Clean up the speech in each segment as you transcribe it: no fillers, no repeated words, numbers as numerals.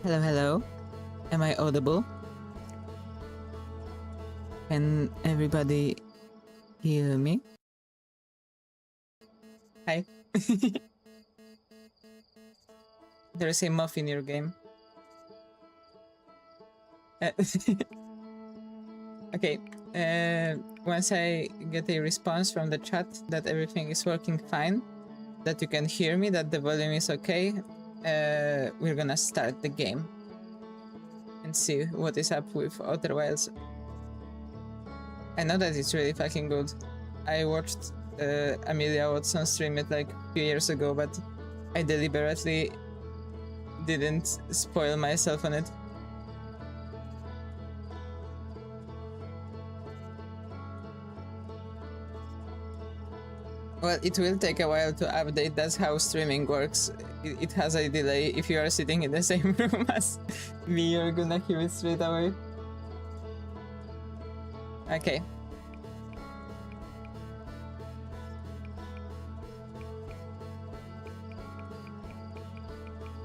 Hello, hello. Am I audible? Can everybody hear me? Hi. There's a muff in your game. Okay. Once I get a response from the chat that everything is working fine, that you can hear me, that the volume is okay, we're gonna start the game and see what is up with Outer Wilds. I know that it's really fucking good. I watched Amelia Watson stream it like a few years ago, but I deliberately didn't spoil myself on it. Well, it will take a while to update. That's how streaming works. It has a delay. If you are sitting in the same room as me, you're gonna hear it straight away. Okay.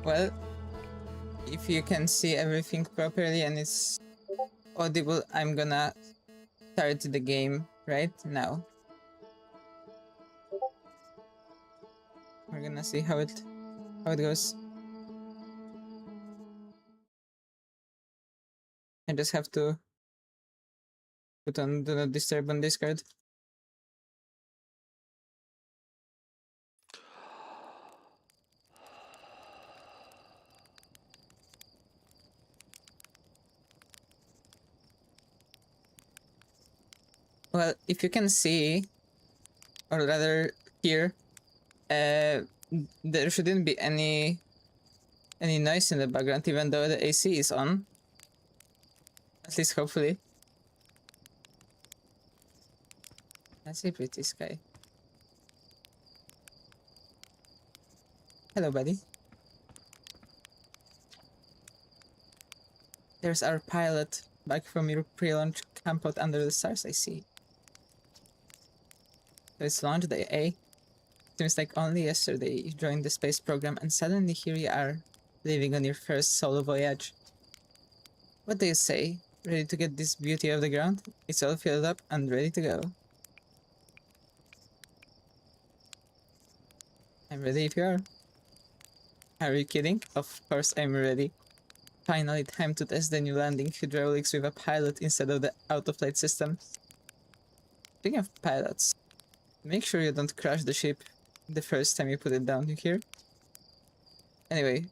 Well, if you can see everything properly and it's audible, I'm gonna start the game right now. We're gonna see how it goes. I just have to put on do not disturb on Discord. Well, if you can see, or rather hear, there shouldn't be any noise in the background, even though the AC is on. At least hopefully. That's a pretty sky. Hello, buddy. There's our pilot, back from your pre-launch camp out under the stars, I see. So it's launch day, eh? Seems like only yesterday you joined the space program and suddenly here you are, leaving on your first solo voyage. What do you say? Ready to get this beauty off the ground? It's all filled up and ready to go. I'm ready if you are. Are you kidding? Of course I'm ready. Finally time to test the new landing hydraulics with a pilot instead of the autoflight system. Speaking of pilots, make sure you don't crash the ship the first time you put it down, you hear? Anyway,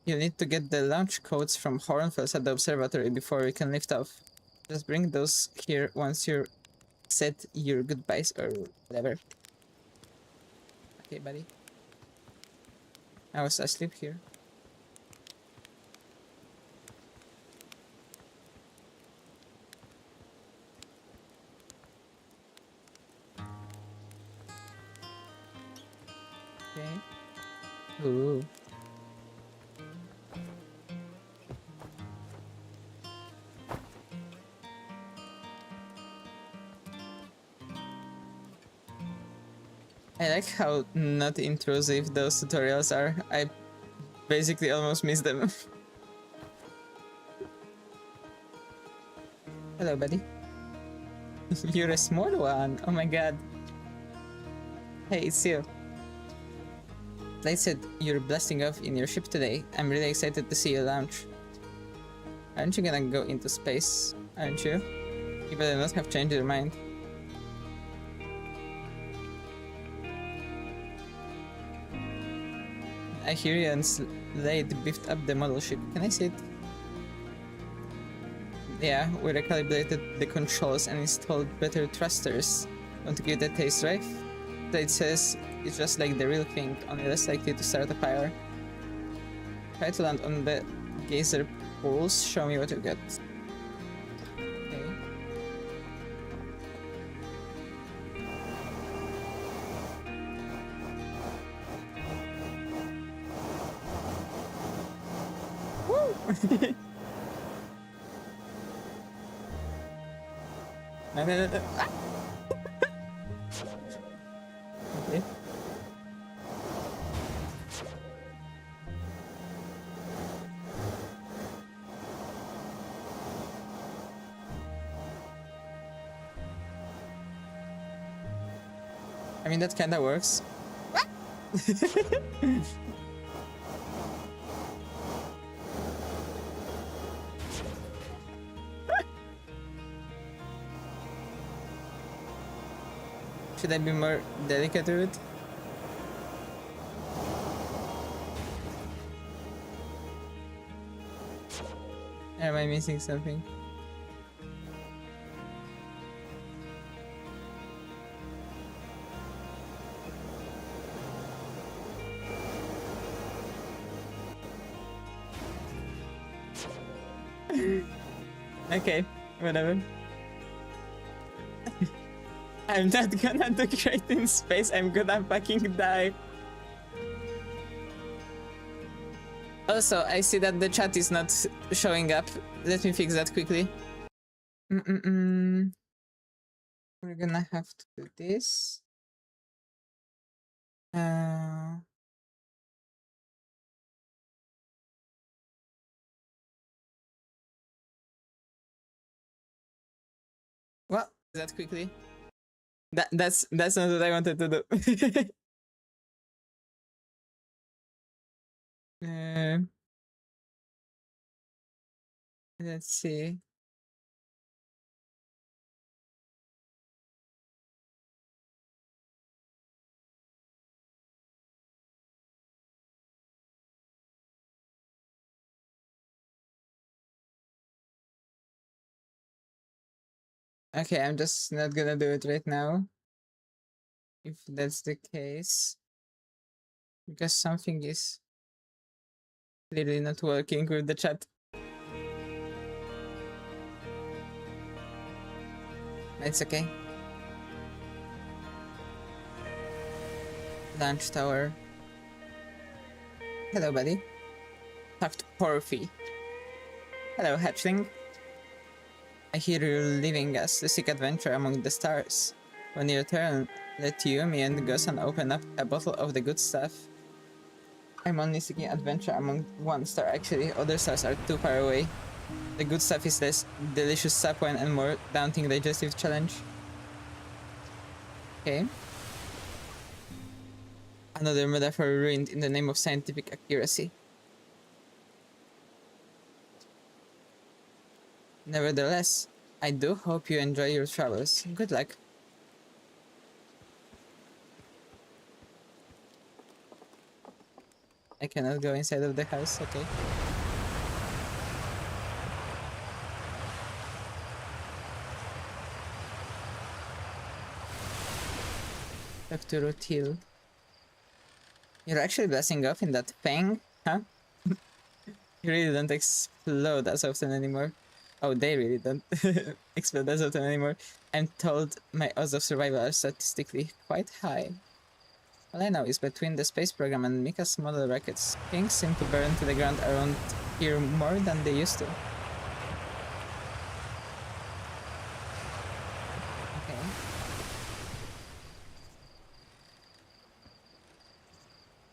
you need to get the launch codes from Hornfels at the observatory before you can lift off. Just bring those here once you're said your goodbyes or whatever. Okay, buddy. I was asleep here. Okay. Ooh. I like how not intrusive those tutorials are. I basically almost miss them. Hello, buddy. You're a small one. Oh my god. Hey, it's you. Like I said, you're blasting off in your ship today. I'm really excited to see you launch. Aren't you gonna go into space? Aren't you? You better not have changed your mind. I hear you and Slade beefed up the model ship. Can I see it? Yeah, we recalibrated the controls and installed better thrusters. Want to give it a taste, right? Slade says it's just like the real thing, only less likely to start a fire. Try to land on the geyser pools, show me what you get. Okay. Woo! No. Ah! Okay. I mean, that kinda works. Should I be more delicate with it? Or am I missing something? Okay, whatever. I'm not gonna do great in space, I'm gonna fucking die. Also, I see that the chat is not showing up. Let me fix that quickly. We're gonna have to do this. Well, that quickly. That's not what I wanted to do. Let's see. Okay, I'm just not gonna do it right now. If that's the case. Because something is clearly not working with the chat. It's okay. Launch tower. Hello, buddy. Talk to Porphy. Hello, hatchling. I hear you're leaving us to seek adventure among the stars. When you return, let you, me, and Gosan open up a bottle of the good stuff. I'm only seeking adventure among one star, actually. Other stars are too far away. The good stuff is less delicious sap wine and more daunting digestive challenge. Okay. Another metaphor ruined in the name of scientific accuracy. Nevertheless, I do hope you enjoy your travels. Good luck. I cannot go inside of the house, okay. Dr. Rutil. You're actually blasting off in that thing, huh? You really don't explode as often anymore. Oh, they really don't explode as often anymore. I'm told my odds of survival are statistically quite high. All I know is between the space program and Mika's smaller rockets, things seem to burn to the ground around here more than they used to. Okay.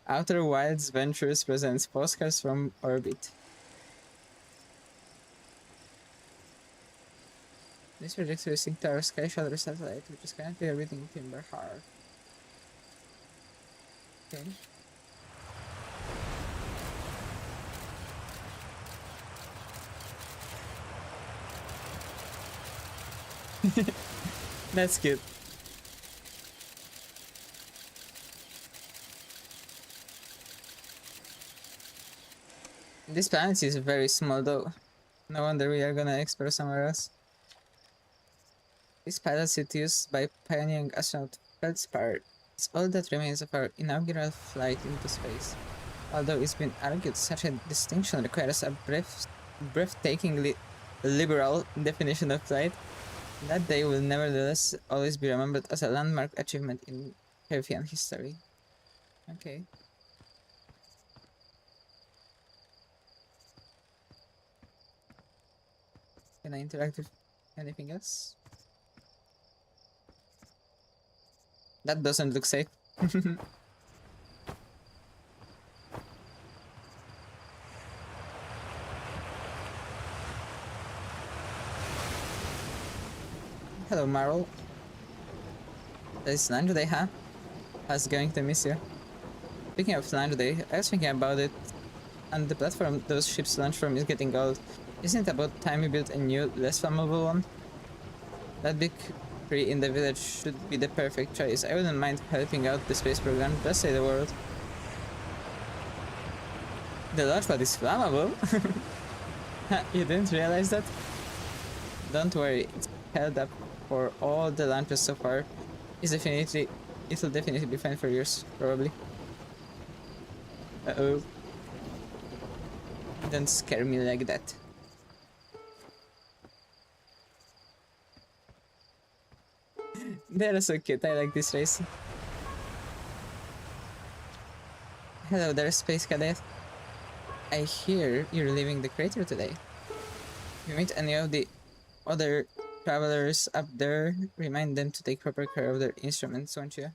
Outer Wilds Ventures presents postcards from orbit. This project is synced to our Sky Shuttle satellite, which is currently orbiting Timber Harbor. Okay. That's cute. This planet is very small though. No wonder we are gonna explore somewhere else. This pilot seat used by pioneering astronaut Feldspar is all that remains of our inaugural flight into space. Although it's been argued such a distinction requires a breathtakingly liberal definition of flight, that day will nevertheless always be remembered as a landmark achievement in Healthian history. Okay. Can I interact with anything else? That doesn't look safe. Hello, Marl. That is lunch today, huh? I was going to miss you. Speaking of launch day, I was thinking about it. And the platform those ships launch from is getting old. Isn't it about time we built a new, less flammable one? That big tree in the village should be the perfect choice. I wouldn't mind helping out the space program, just say the word. The launch pad is flammable? You didn't realize that? Don't worry, it's held up for all the launches so far. It'll definitely be fine for yours, probably. Uh-oh. Don't scare me like that. They're so cute, I like this race. Hello there, Space Cadet. I hear you're leaving the crater today. If you meet any of the other travelers up there, remind them to take proper care of their instruments, won't you?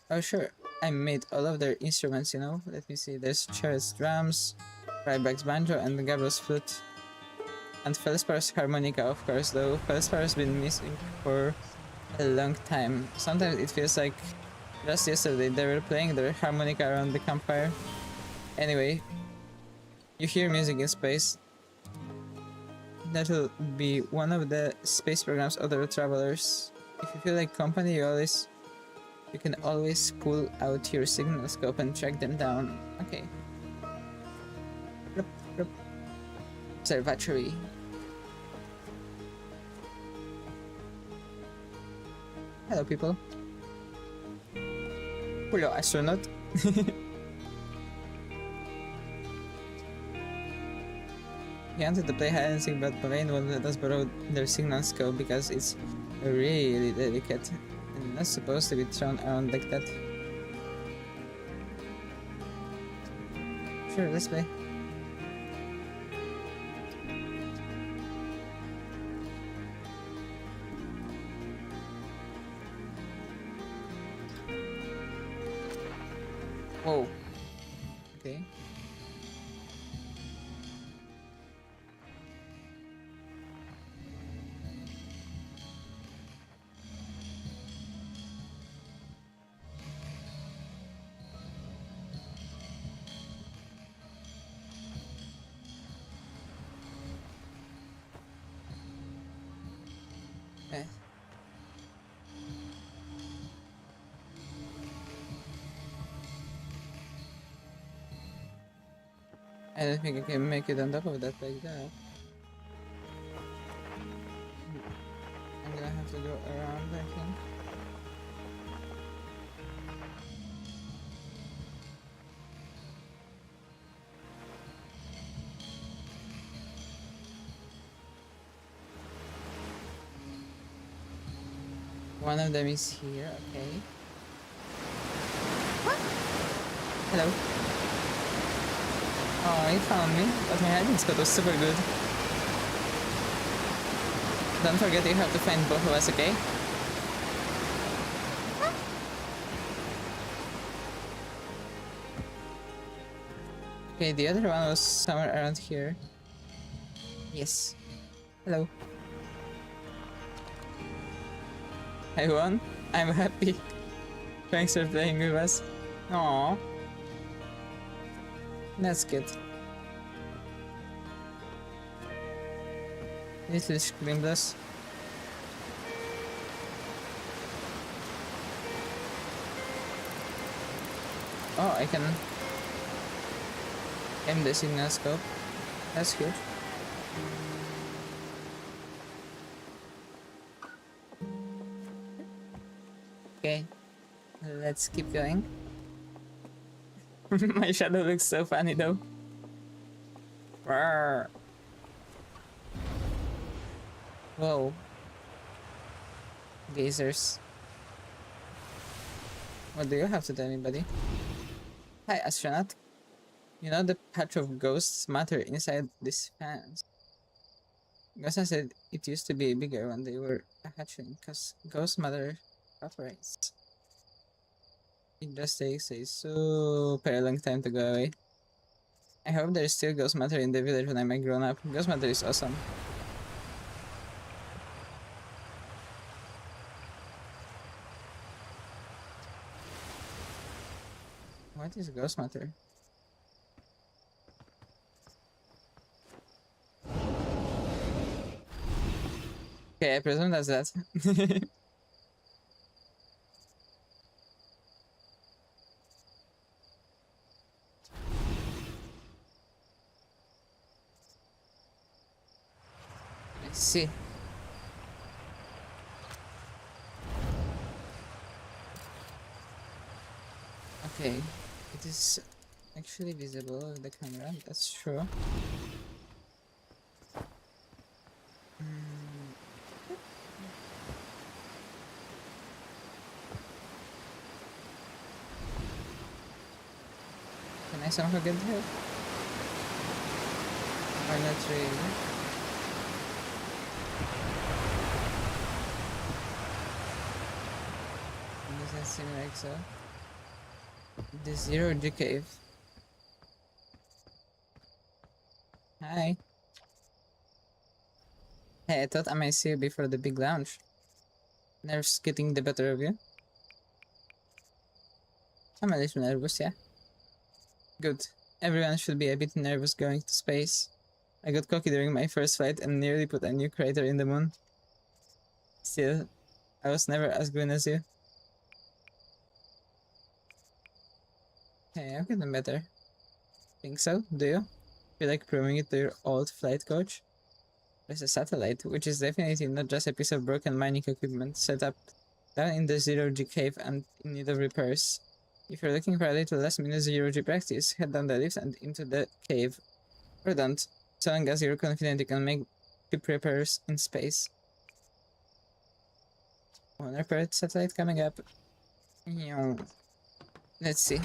Oh sure, I made all of their instruments, you know. Let me see, there's Cher's drums, Ryback's banjo, and Gabriel's flute. And Felspar's harmonica, of course, though Felspar's been missing for a long time. Sometimes it feels like just yesterday they were playing their harmonica around the campfire. Anyway, you hear music in space. That'll be one of the space program's other travelers. If you feel like company, you can always pull out your signal scope and track them down. Okay. Observatory. Hello, people. Hello, astronaut. He wanted to play hide and seek, but Pavane won't let us borrow their signal scope because it's really delicate and not supposed to be thrown around like that. Sure, let's play. Whoa. Okay. Okay. I don't think I can make it on top of that like that. I'm gonna have to go around, I think. One of them is here, okay. What? Hello. Oh, he found me, but my hiding spot was super good. Don't forget you have to find both of us, okay? Okay, the other one was somewhere around here. Yes. Hello. I won. I'm happy. Thanks for playing with us. Aww. That's good. Little screamless. Oh, I can aim the signal scope. That's good. Okay, let's keep going. My shadow looks so funny though. Rawr. Whoa. Gazers. What do you have to tell me, buddy? Hi, astronaut. You know the patch of ghosts matter inside these fans? Ghost said it used to be bigger when they were hatching, cause ghost matter operates. It just takes a super long time to go away. I hope there's still ghost matter in the village when I'm grown up. Ghost matter is awesome. What is ghost matter? Okay, I presume that's that. I see. Okay, it is actually visible with the camera, that's true. Can I somehow get there? Or not really? Doesn't seem like so. The zero G cave. Hi. Hey, I thought I might see you before the big launch. Nerves getting the better of you? I'm a little nervous, yeah. Good. Everyone should be a bit nervous going to space. I got cocky during my first flight and nearly put a new crater in the moon. Still, I was never as green as you. Hey, I'm getting better. Think so? Do you? Feel like proving it to your old flight coach? There's a satellite, which is definitely not just a piece of broken mining equipment set up down in the zero-G cave and in need of repairs. If you're looking for a little last-minute zero-G practice, head down the lift and into the cave. Or don't, so long as you're confident you can make chip repairs in space. One repaired satellite coming up. Let's see.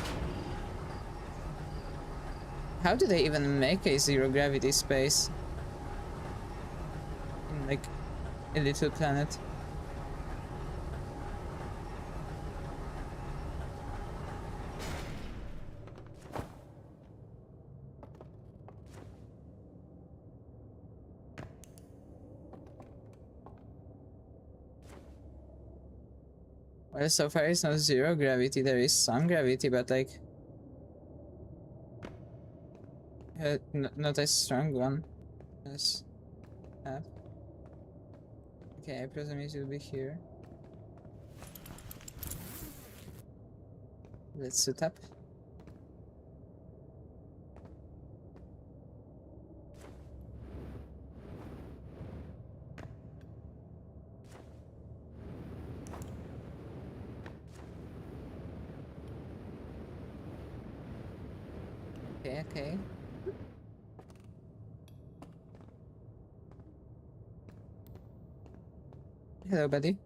How do they even make a zero-gravity space? In, like, a little planet? Well, so far it's not zero gravity, there is some gravity, but like... not a strong one. As that. Okay, I presume it will be here. Let's suit up. Okay, okay. Hello, buddy.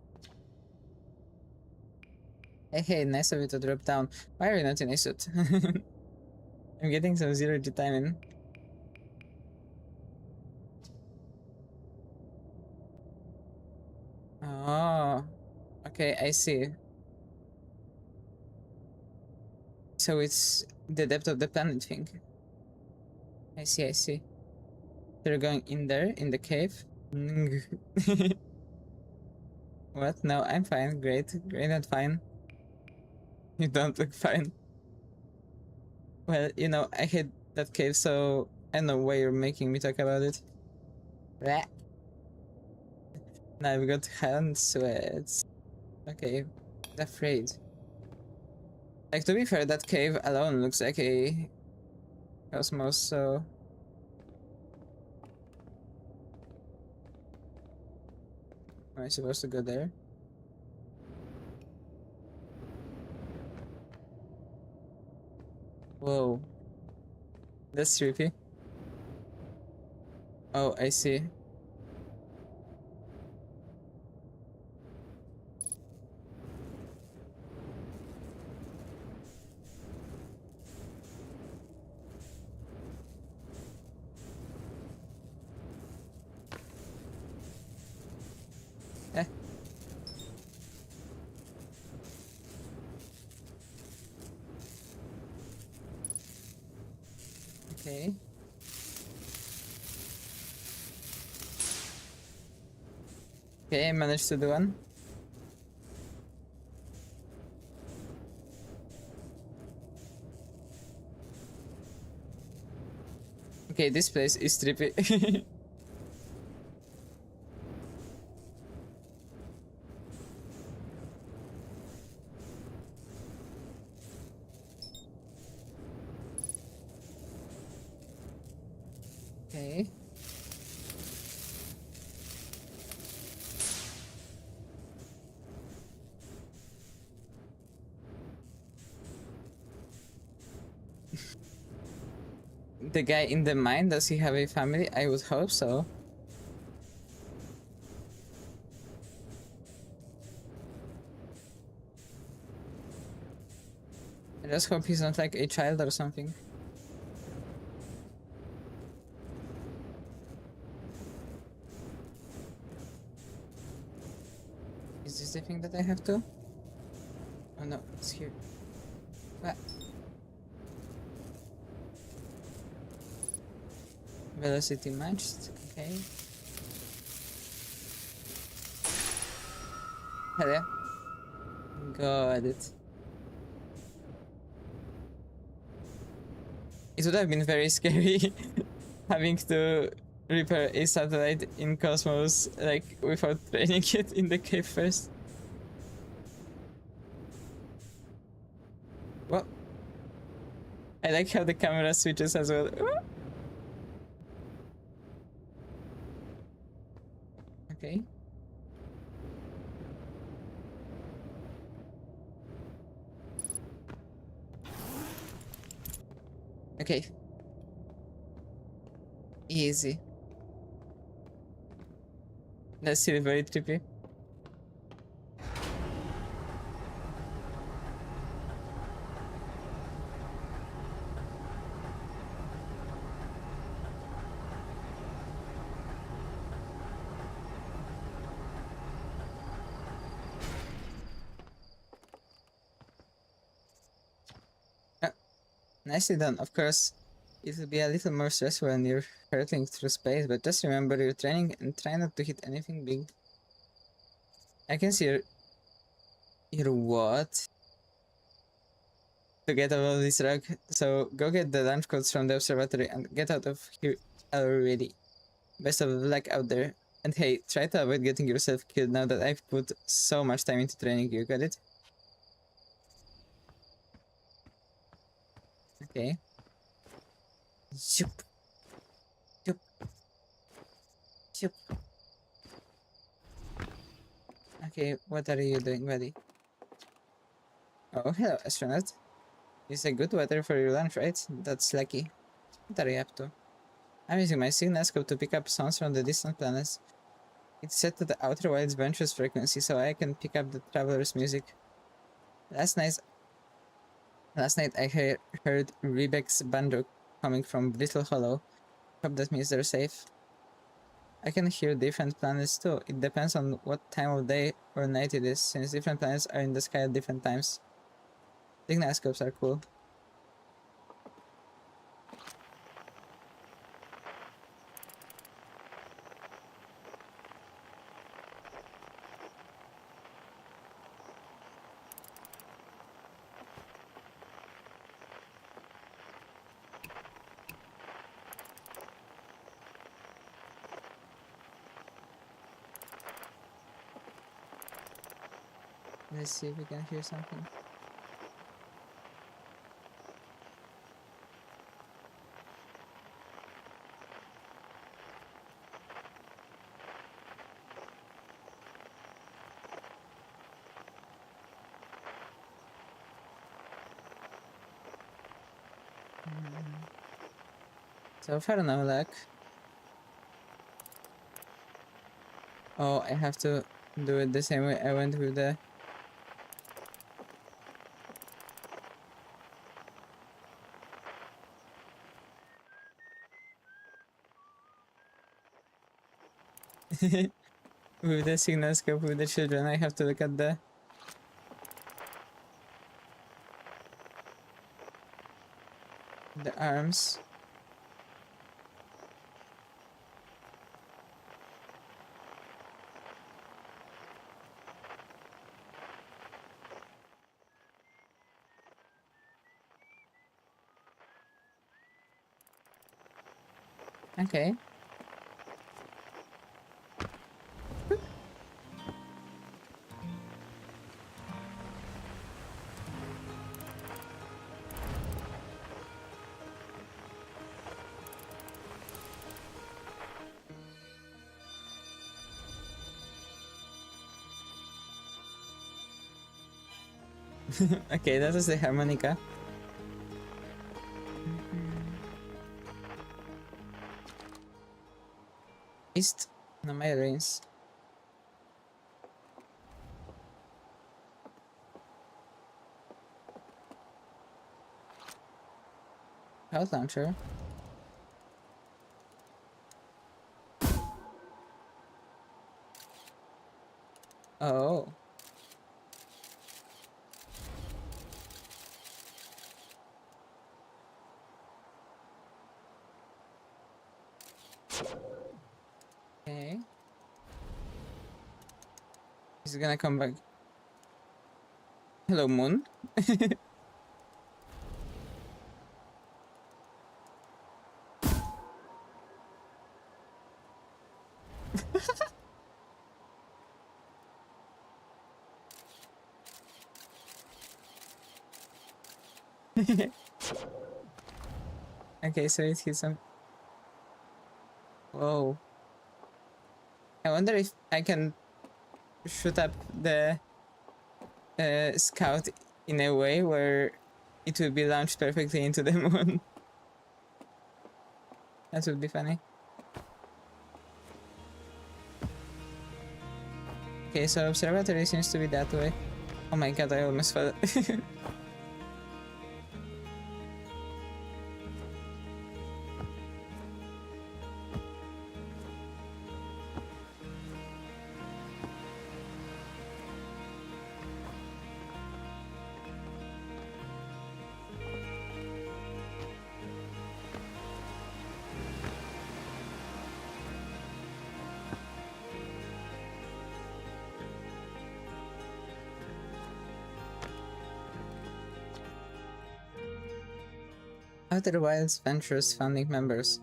Hey, hey, nice of you to drop down. Why are you not in a suit? I'm getting some zero-G time in. Oh, okay, I see. So it's the depth of the planet thing. I see, I see. They're going in there, in the cave. What? No, I'm fine. Great. Great and fine. You don't look fine. Well, you know, I hate that cave, so I know why you're making me talk about it. Bleh. Now I've got hand sweats. Okay, afraid. Like, to be fair, that cave alone looks like a cosmos, so... Am I supposed to go there? Whoa. That's trippy. Oh, I see. Eh. Okay. Okay, I managed to do one. Okay, this place is trippy. Okay. The guy in the mine, does he have a family? I would hope so. I just hope he's not like a child or something. Is this the thing that I have to? Oh no, it's here. What? Velocity matched. Okay. Hell yeah. Got it. It would have been very scary having to repair a satellite in cosmos, like, without training it in the cave first. Well, I like how the camera switches as well. Okay. Okay. Easy. That's still very trippy. Nicely done. Of course, it will be a little more stressful when you're hurtling through space, but just remember your training and try not to hit anything big. I can see your what? To get out of this rug. So go get the launch codes from the observatory and get out of here already. Best of luck out there. And hey, try to avoid getting yourself killed now that I've put so much time into training you, got it? Okay. Zoop. Zoop. Zoop. Okay, what are you doing, buddy? Oh, hello, astronaut. It's a good weather for your lunch, right? That's lucky. What are you up to? I'm using my VTSkop to pick up sounds from the distant planets. It's set to the outer wilds ventress frequency, so I can pick up the traveler's music. Last night, I heard Rebec's banjo coming from Brittle Hollow. Hope that means they're safe. I can hear different planets too. It depends on what time of day or night it is, since different planets are in the sky at different times. VTSkops are cool. Let's see if we can hear something. So far, no luck. Oh, I have to do it the same way I went with the... with the signal scope with the children. I have to look at the arms. Okay. Okay, that is the harmonica. East, no, my rains. Route launcher. Oh. Okay. He's gonna come back. Hello, moon. Okay, so it hits some. Whoa. I wonder if I can shoot up the scout in a way where it will be launched perfectly into the moon. That would be funny. Okay, so observatory seems to be that way. Oh my god, I almost fell. Outer Wilds Ventures founding members.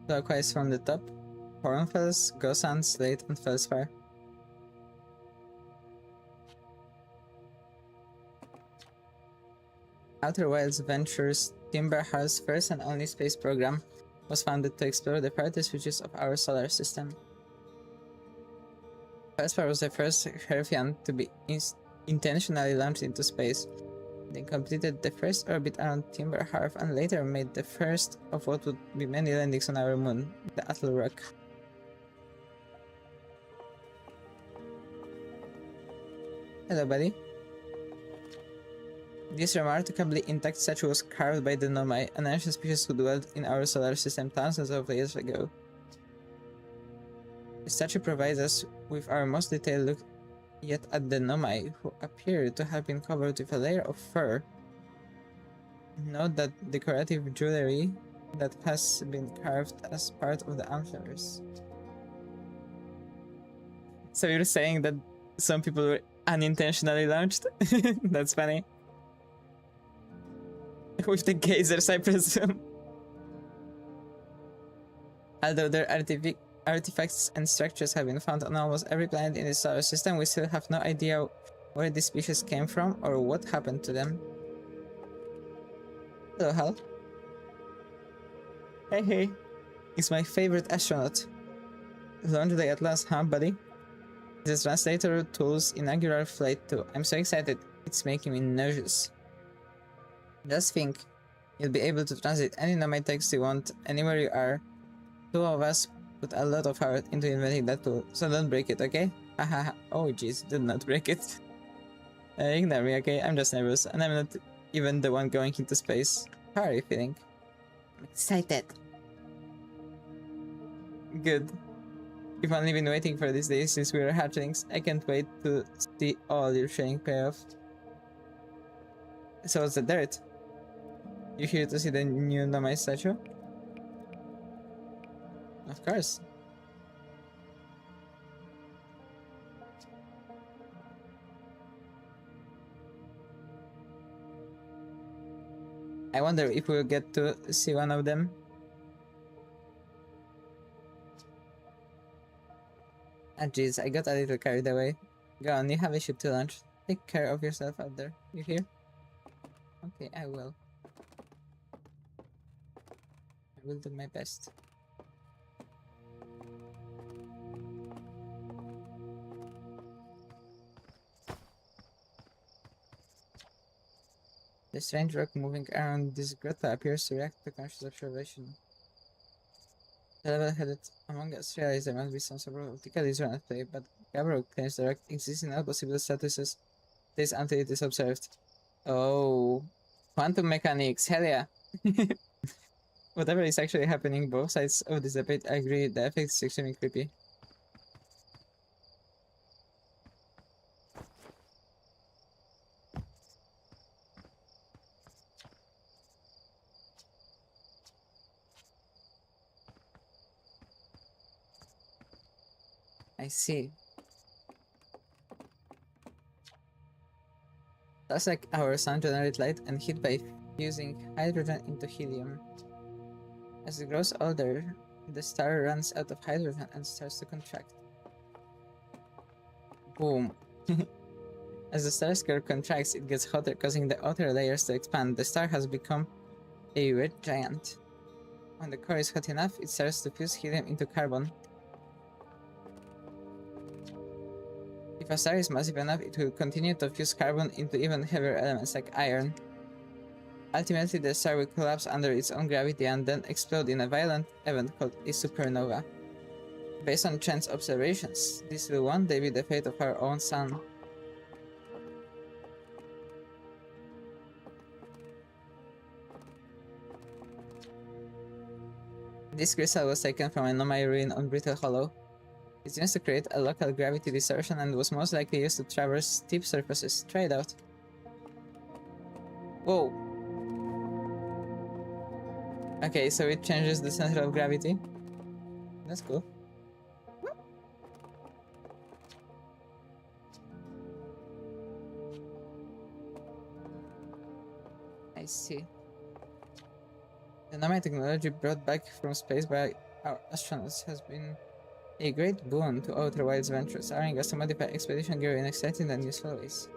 Clockwise from the top. Hornfels, Gosan, Slate, and Felspar. Outer Wilds Ventures Timberhar's first and only space program was founded to explore the farthest reaches of our solar system. Felspar was the first Herfian to be intentionally launched into space. They completed the first orbit around Timberharf and later made the first of what would be many landings on our moon, the Atl Rock. Hello, buddy. This remarkably intact statue was carved by the Nomai, an ancient species who dwelled in our solar system thousands of years ago. The statue provides us with our most detailed look yet at the Nomai, who appear to have been covered with a layer of fur. Note that decorative jewelry that has been carved as part of the antlers. So you're saying that some people were unintentionally launched? That's funny. With the gazers, I presume. Although their artifacts and structures have been found on almost every planet in the solar system, we still have no idea where these species came from or what happened to them. Hello, Hal. Hey, hey. He's my favorite astronaut. Launch day at last, huh, buddy? This translator tool's inaugural flight too. I'm so excited. It's making me nauseous. Just think, you'll be able to translate any Nomai text you want anywhere you are. Two of us put a lot of heart into inventing that tool, so don't break it, okay? Hahaha. Oh jeez, did not break it. Ignore me, okay? I'm just nervous, and I'm not even the one going into space. How are you feeling? I'm excited. Good. We've only been waiting for this day since we were hatchlings. I can't wait to see all your training pay off. So what's the dirt? You here to see the new Nomai statue? Of course. I wonder if we'll get to see one of them. Ah, jeez, I got a little carried away. Go on, you have a ship to launch. Take care of yourself out there. You hear? Okay, I will. I will do my best. The strange rock moving around this grotto appears to react to conscious observation. The level-headed among us realize there must be some sort of optical illusion at play, but Gabriel claims the rock exists in all possible statuses. This until it is observed. Oh, quantum mechanics, hell yeah! Whatever is actually happening, both sides of this debate agree the effect is extremely creepy. I see. Just like our sun generates light and heat by fusing hydrogen into helium. As it grows older, the star runs out of hydrogen and starts to contract. Boom. As the star's core contracts, it gets hotter, causing the outer layers to expand. The star has become a red giant. When the core is hot enough, it starts to fuse helium into carbon. If a star is massive enough, it will continue to fuse carbon into even heavier elements like iron. Ultimately, the star will collapse under its own gravity and then explode in a violent event called a supernova. Based on Chen's observations, this will one day be the fate of our own sun. This crystal was taken from a Nomai ruin on Brittle Hollow. It's used to create a local gravity distortion and was most likely used to traverse steep surfaces. Try it out. Whoa. Okay, so it changes the center of gravity. That's cool. I see. The Nomai technology brought back from space by our astronauts has been a great boon to Outer Wilds ventures, allowing us to modify expedition gear in exciting and useful ways.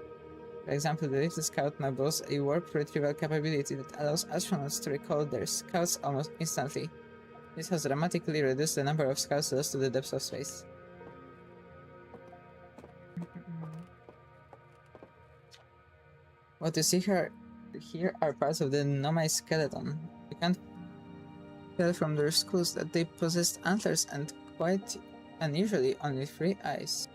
For example, the VTSkop now boasts a warp retrieval capability that allows astronauts to recall their scouts almost instantly. This has dramatically reduced the number of scouts lost to the depths of space. What you see here are parts of the Nomai skeleton. You can't tell from their skulls that they possessed antlers and quite unusually only 3 eyes.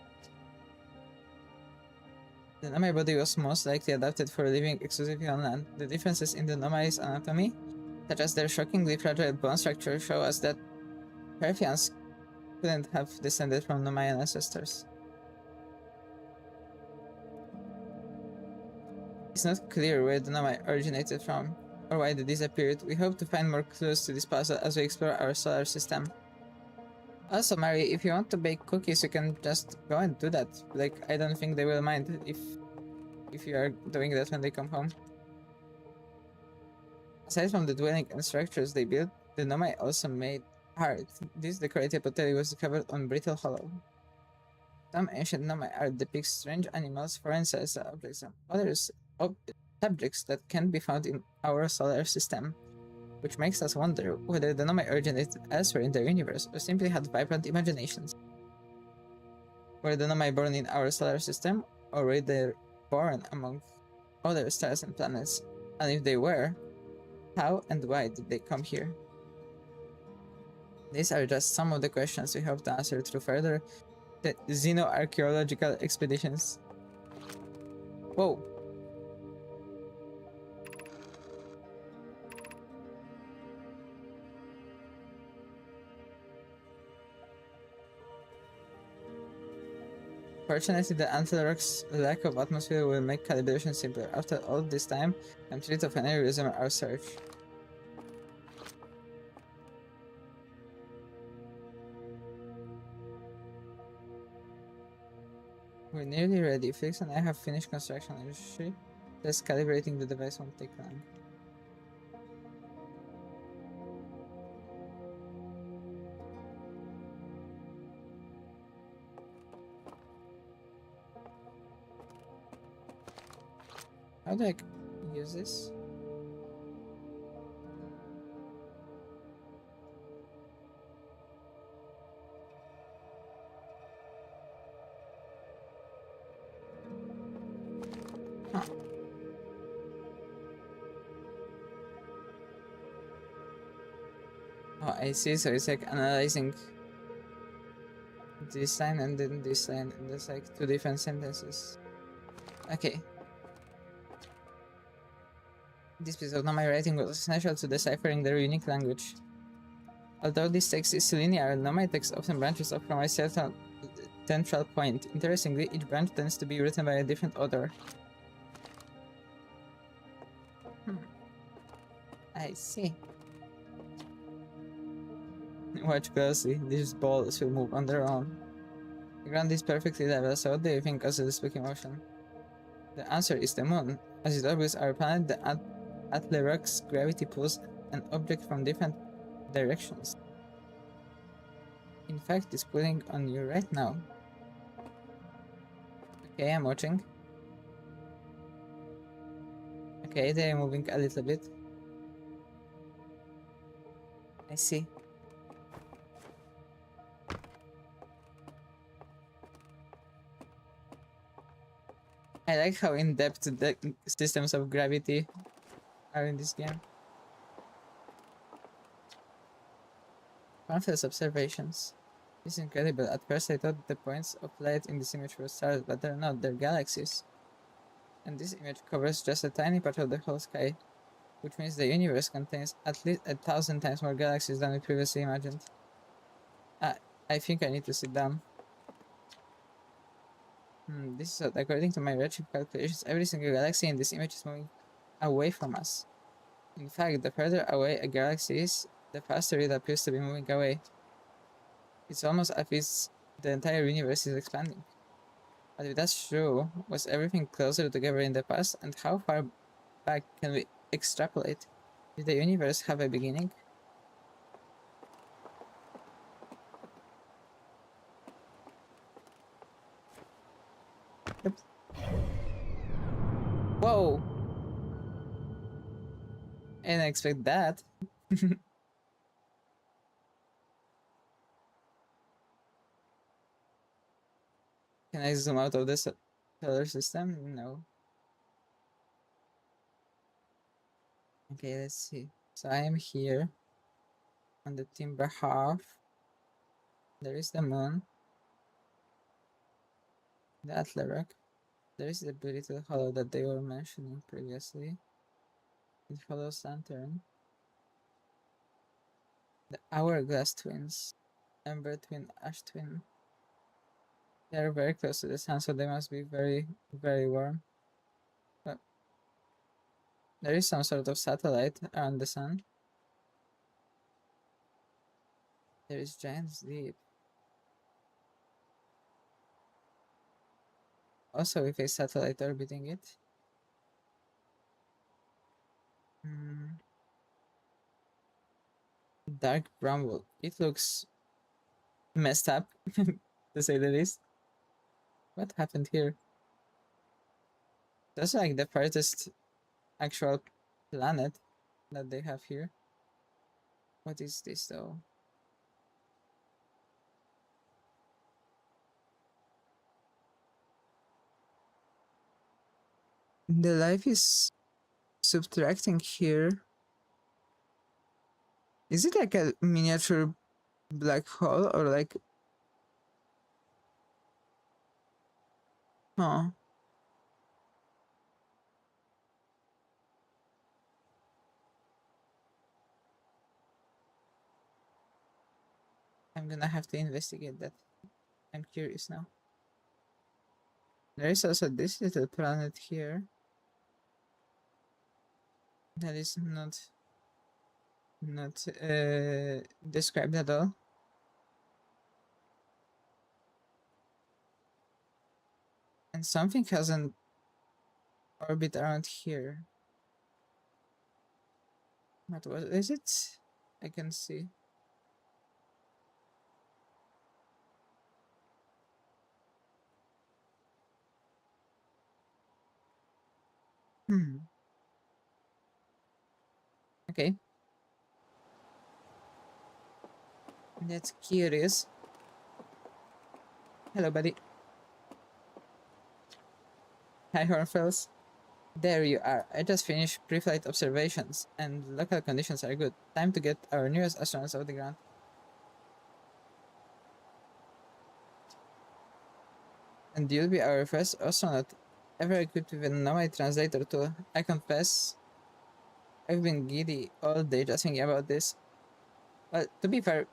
The Nomai body was most likely adapted for living exclusively on land. The differences in the Nomai's anatomy, such as their shockingly fragile bone structure, show us that Parthians couldn't have descended from Nomaian ancestors. It's not clear where the Nomai originated from, or why they disappeared. We hope to find more clues to this puzzle as we explore our solar system. Also, Mary, if you want to bake cookies, you can just go and do that. Like, I don't think they will mind if you are doing that when they come home. Aside from the dwelling and structures they built, the Nomai also made art. This decorative pottery was discovered on Brittle Hollow. Some ancient Nomai art depicts strange animals, foreign celestial objects, and others subjects that can be found in our solar system, which makes us wonder whether the Nomai originated elsewhere in the universe or simply had vibrant imaginations. Were the Nomai born in our solar system, or were they born among other stars and planets? And if they were, how and why did they come here? These are just some of the questions we hope to answer through further xenoarchaeological expeditions. Whoa! Fortunately, the Antelrock's lack of atmosphere will make calibration simpler. After all this time, I'm free to finally resume our search. We're nearly ready. Felix and I have finished construction. I'm sure just calibrating the device won't take long. How do I use this? Huh. Oh, I see. So it's like analyzing this line and then this line, and there's like two different sentences. Okay. This piece of Nomai writing was essential to deciphering their unique language. Although this text is linear, Nomai text often branches off from a central point. Interestingly, each branch tends to be written by a different author. I see. Watch closely, these balls will move on their own. The ground is perfectly level, so what do you think causes the spooky motion? The answer is the moon. As it orbits our planet, the Atlerux gravity pulls an object from different directions. In fact, it's pulling on you right now. Okay, I'm watching. Okay, they're moving a little bit. I see. I like how in-depth the systems of gravity are in this game. Countless observations. It's incredible. At first I thought the points of light in this image were stars, but they're not, they're galaxies. And this image covers just a tiny part of the whole sky, which means the universe contains at least 1,000 times more galaxies than we previously imagined. I think I need to sit down. This is according to my redshift calculations, every single galaxy in this image is moving away from us. In fact, the further away a galaxy is, the faster it appears to be moving away. It's almost as if the entire universe is expanding. But if that's true, was everything closer together in the past, and how far back can we extrapolate? Did the universe have a beginning? Yep. Whoa! I didn't expect that. Can I zoom out of this solar system? No. Okay, let's see. So I am here on the timber half. There is the moon, the Atlarak. There is the little hollow that they were mentioning previously. It follows Lantern. The Hourglass Twins. Ember Twin, Ash Twin. They are very close to the sun, so they must be very, very warm. But there is some sort of satellite around the sun. There is Giant's Deep. Also with a satellite orbiting it. Dark Bramble. It looks messed up, to say the least. What happened here? That's like the farthest actual planet that they have here. What is this though? The life is subtracting here. Is it like a miniature black hole or like... Huh. I'm gonna have to investigate that. I'm curious now. There is also this little planet here that is not described at all. And something has an orbit around here. What is it? I can see. Okay. That's curious. Hello, buddy. Hi, Hornfells. There you are. I just finished pre-flight observations, and local conditions are good. Time to get our newest astronauts off the ground. And you'll be our first astronaut ever equipped with a nomad translator tool. I confess, I've been giddy all day just thinking about this. Well, to be fair,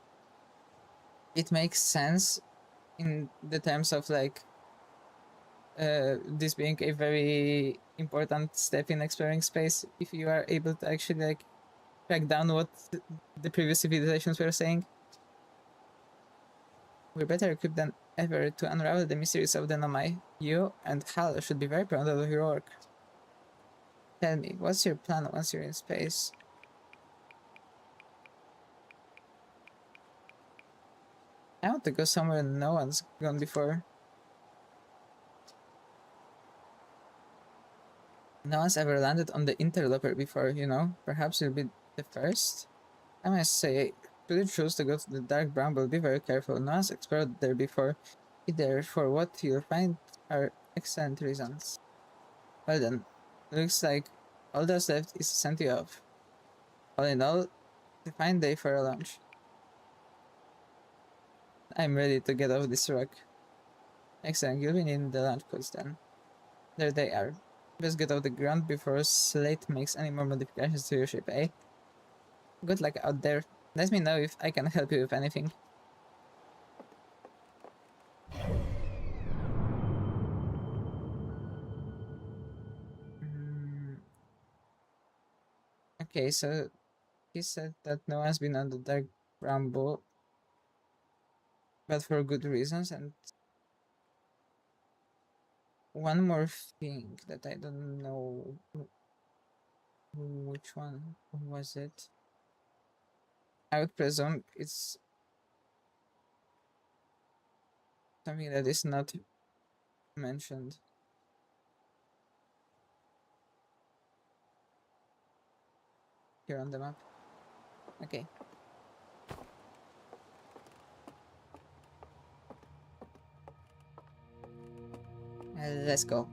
it makes sense in the terms of like this being a very important step in exploring space. If you are able to actually like track down what the previous civilizations were saying, we're better equipped than ever to unravel the mysteries of the Nomai. You and Hal should be very proud of your work. Tell me, what's your plan once you're in space? I want to go somewhere no one's gone before. No one's ever landed on the interloper before, you know? Perhaps you'll be the first? I must say, should you choose to go to the Dark Bramble, be very careful. No one's explored there before. Either for what you'll find are excellent reasons. Well then, looks like all that's left is to send you off. All in all, a fine day for a launch. I'm ready to get off this rock. Excellent, you'll be needing the launch codes then. There they are. Just get off the ground before Slate makes any more modifications to your ship, eh? Good luck out there. Let me know if I can help you with anything. Okay, so he said that no one's been on the Dark Bramble, but for good reasons, and one more thing that I don't know which one was it. I would presume it's something that is not mentioned here on the map. Okay. Let's go.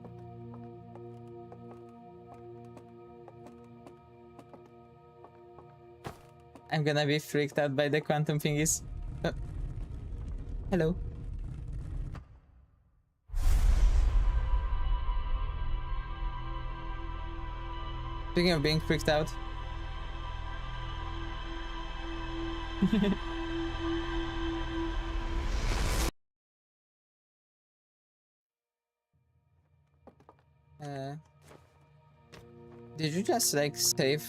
I'm gonna be freaked out by the quantum thingies. Hello. Speaking of being freaked out. Did you just like save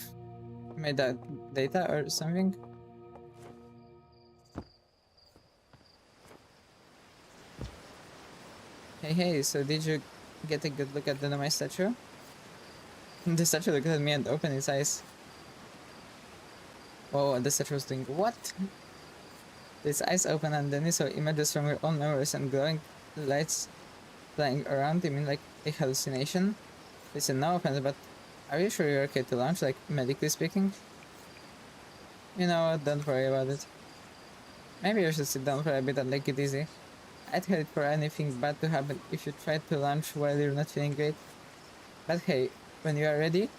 my data or something? Hey, so did you get a good look at the Nomai statue? The statue looked at me and opened its eyes. Oh, and the statue was doing what? Its eyes open and then you saw images from your own memories and glowing lights flying around. You mean like a hallucination? Listen, no offense, but are you sure you're okay to launch, like medically speaking? You know what, don't worry about it. Maybe you should sit down for a bit and take it easy. I'd hate for anything bad to happen if you tried to launch while you're not feeling great. But hey, when you are ready,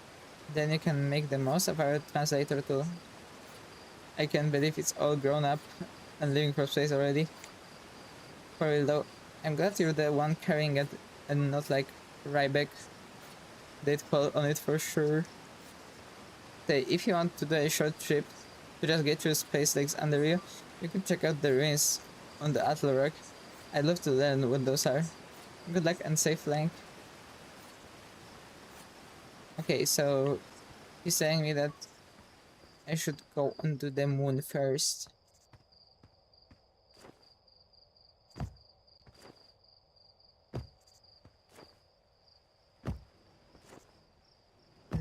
then you can make the most of our translator tool. I can't believe it's all grown up and leaving for space already. For real though, I'm glad you're the one carrying it and not like Ryback. They'd fall on it for sure. Say, if you want to do a short trip to just get your space legs under you, you can check out the ruins on the Atlas Rock. I'd love to learn what those are. Good luck and safe flying. Okay, so he's telling me that I should go onto the moon first.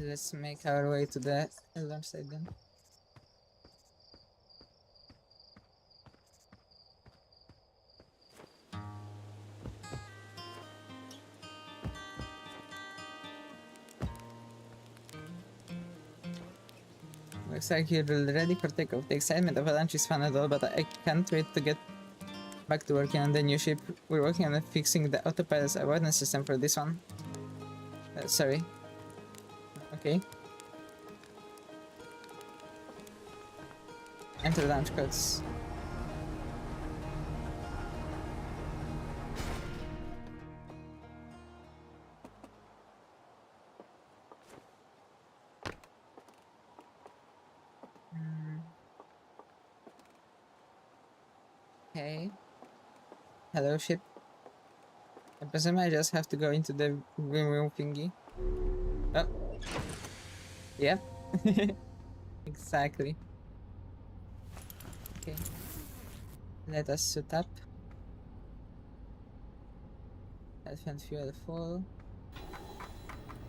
Let's make our way to the launch site then. Looks like you're ready for takeoff. The excitement of a launch is fun at all, but I can't wait to get back to working on the new ship. We're working on fixing the autopilot's avoidance system for this one. Sorry. Okay. Enter launch codes. Okay. Hello, ship. I presume I just have to go into the room thingy. Oh. Yep. Exactly. Okay. Let us suit up. Health and fuel full.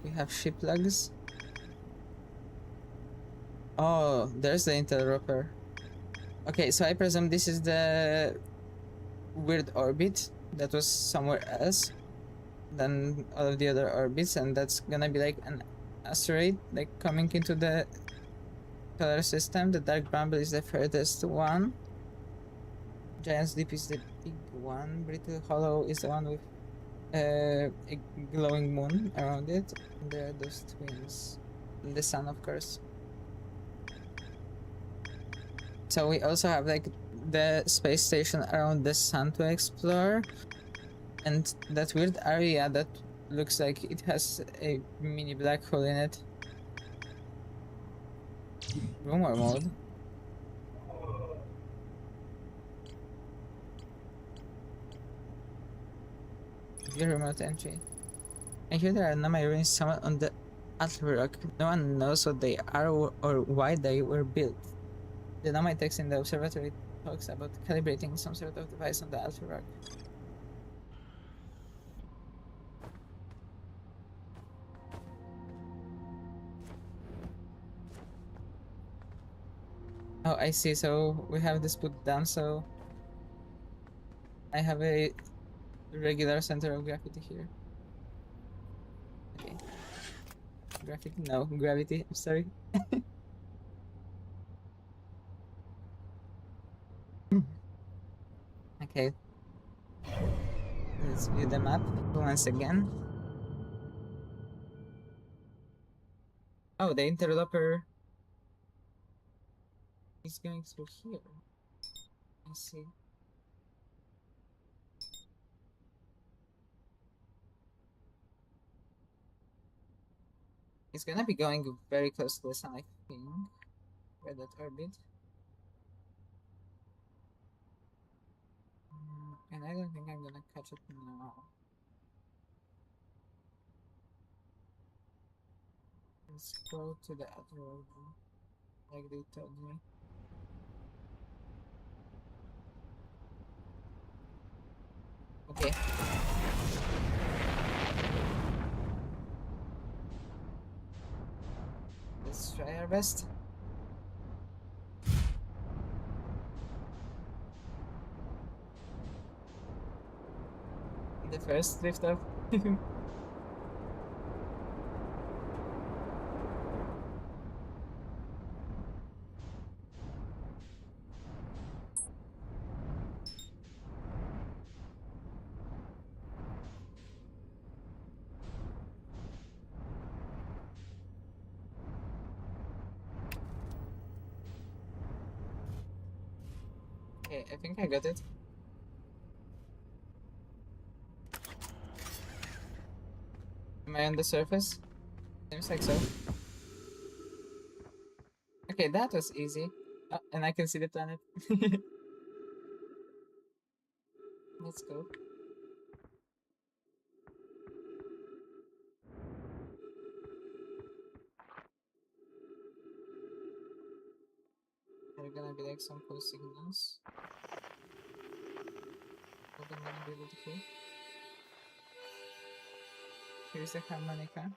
We have ship lugs. Oh, there's the interloper. Okay, so I presume this is the weird orbit that was somewhere else than all of the other orbits, and that's gonna be like an asteroid like coming into the solar system. The dark bramble is the furthest one. Giant's Deep is the big one. Brittle Hollow is the one with a glowing moon around it. And there are those twins. And the sun, of course. So we also have like the space station around the sun to explore. And that weird area that looks like it has a mini black hole in it. Rumor mode. View remote entry. I hear there are anomaly ruins somewhere on the Atlas Rock. No one knows what they are or why they were built. The anomaly text in the observatory talks about calibrating some sort of device on the Atlas Rock. Oh, I see. So we have this put down, so I have a regular center of gravity here. Okay. Gravity? No, gravity. I'm sorry. Okay. Let's view the map once again. Oh, the interloper is going through here. I see. It's gonna be going very close to the sun, I think. Where that orbit. And I don't think I'm gonna catch it now. Let's go to the other orbit, like they told me. Okay. Let's try our best. The first lift off. Okay, I think I got it. Am I on the surface? Seems like so. Okay, that was easy. Oh, and I can see the planet. Let's go. There are gonna be like some cool signals. Are they gonna be beautiful? Here's the harmonica.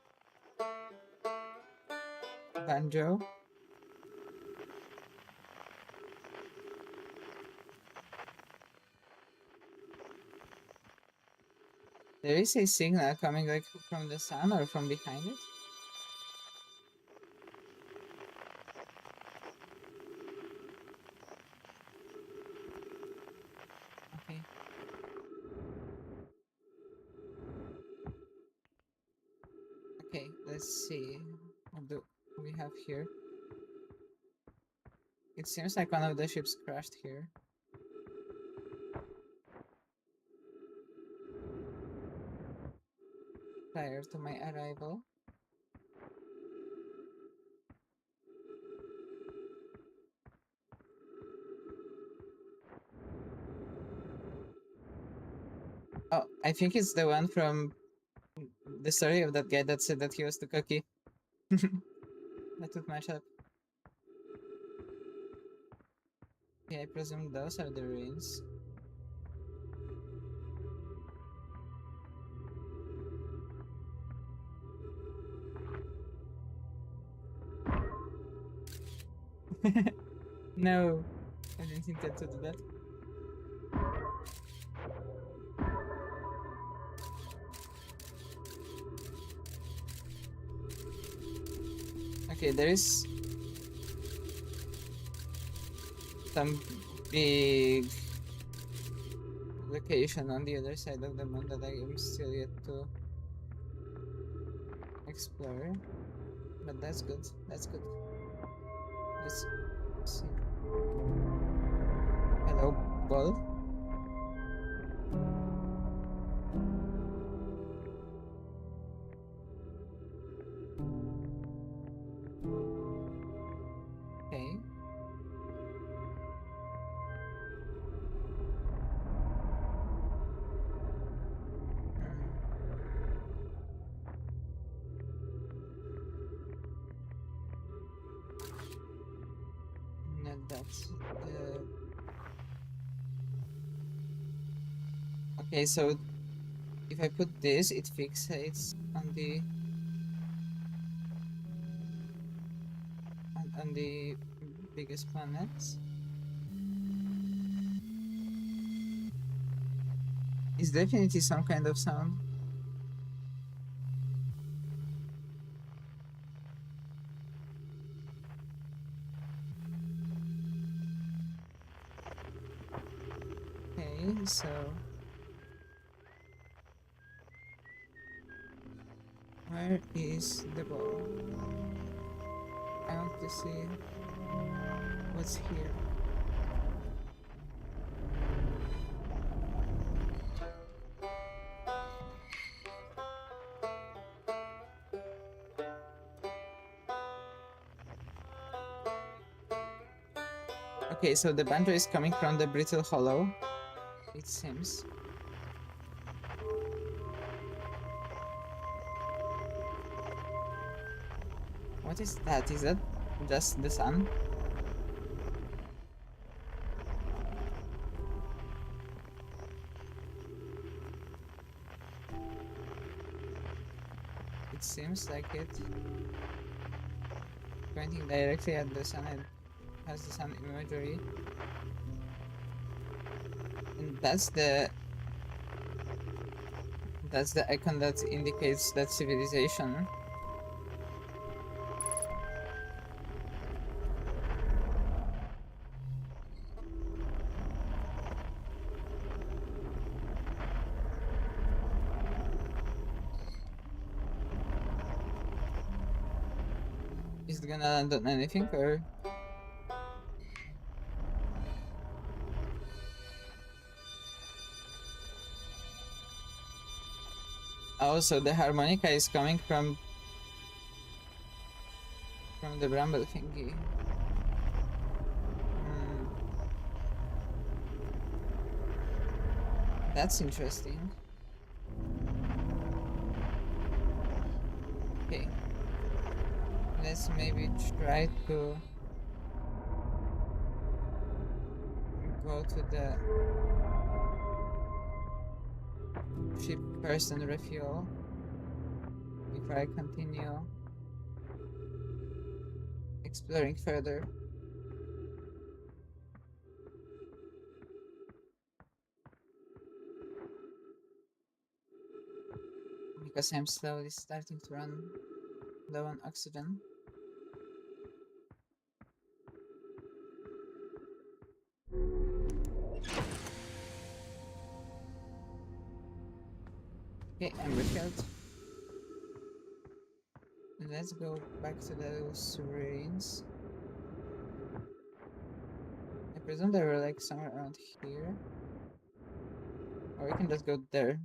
Banjo. There is a signal coming like from the sun or from behind it. Okay, let's see. What do we have here? It seems like one of the ships crashed here. Prior to my arrival. Oh, I think it's the one from the story of that guy that said that he was too cocky. That would match up. Yeah, I presume those are the ruins. No, I didn't intend to do that. Okay, there is some big location on the other side of the moon that I am still yet to explore. But that's good. That's good. Let's see. Hello, ball. Okay. No, that's okay. So if I put this, it fixates on the biggest planets. It's definitely some kind of sound. Okay, so where is the ball? I want to see what's here. Okay, so the banjo is coming from the brittle hollow, it seems. What is that? Is that just the sun? It seems like it. Pointing directly at the sun, it has the sun imagery. And that's the icon that indicates that civilization. Is it gonna land on anything or? Oh, so the harmonica is coming from the bramble thingy. That's interesting. Okay. Let's maybe try to go to the ship first and refuel before I continue exploring further. Because I'm slowly starting to run low on oxygen. Okay, I'm refilled. Let's go back to those ruins. I presume they were like somewhere around here. Or we can just go there.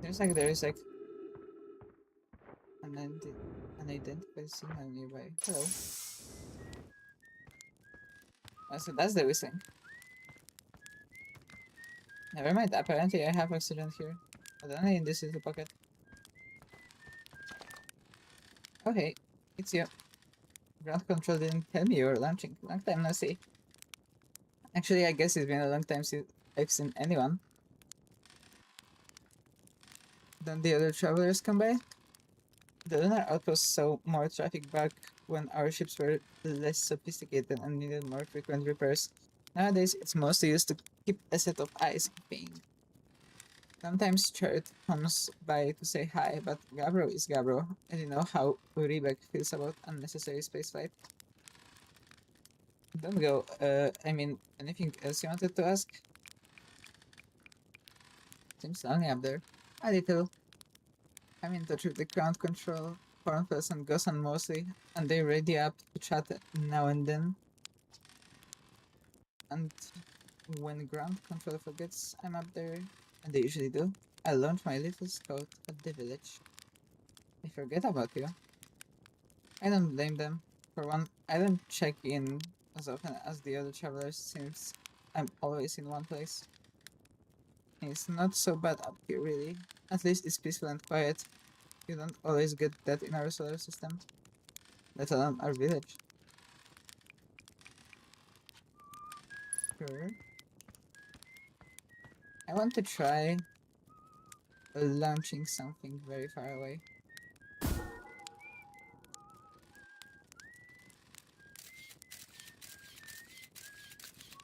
Seems like there is like an unidentified signal nearby. Hello. Oh, so that's the whistling. Never mind, apparently I have oxygen here. But only in this little pocket. Okay, it's you. Ground control didn't tell me you were launching. Long time no see. Actually, I guess it's been a long time since I've seen anyone. Don't the other travelers come by? The lunar outpost saw more traffic back when our ships were less sophisticated and needed more frequent repairs. Nowadays, it's mostly used to keep a set of eyes paying. Sometimes Chert comes by to say hi, but Gabro is Gabro, and you know how Uribek feels about unnecessary spaceflight. Don't go. I mean, anything else you wanted to ask? Seems lonely up there. A little. I'm in touch with the ground control, Cornfels and Gosan mostly, and they're ready up to chat now and then. And when ground control forgets I'm up there, and they usually do, I launch my little scout at the village. They forget about you. I don't blame them. For one, I don't check in as often as the other travelers since I'm always in one place. It's not so bad up here, really. At least it's peaceful and quiet. You don't always get that in our solar system, let alone our village. Sure. I want to try launching something very far away.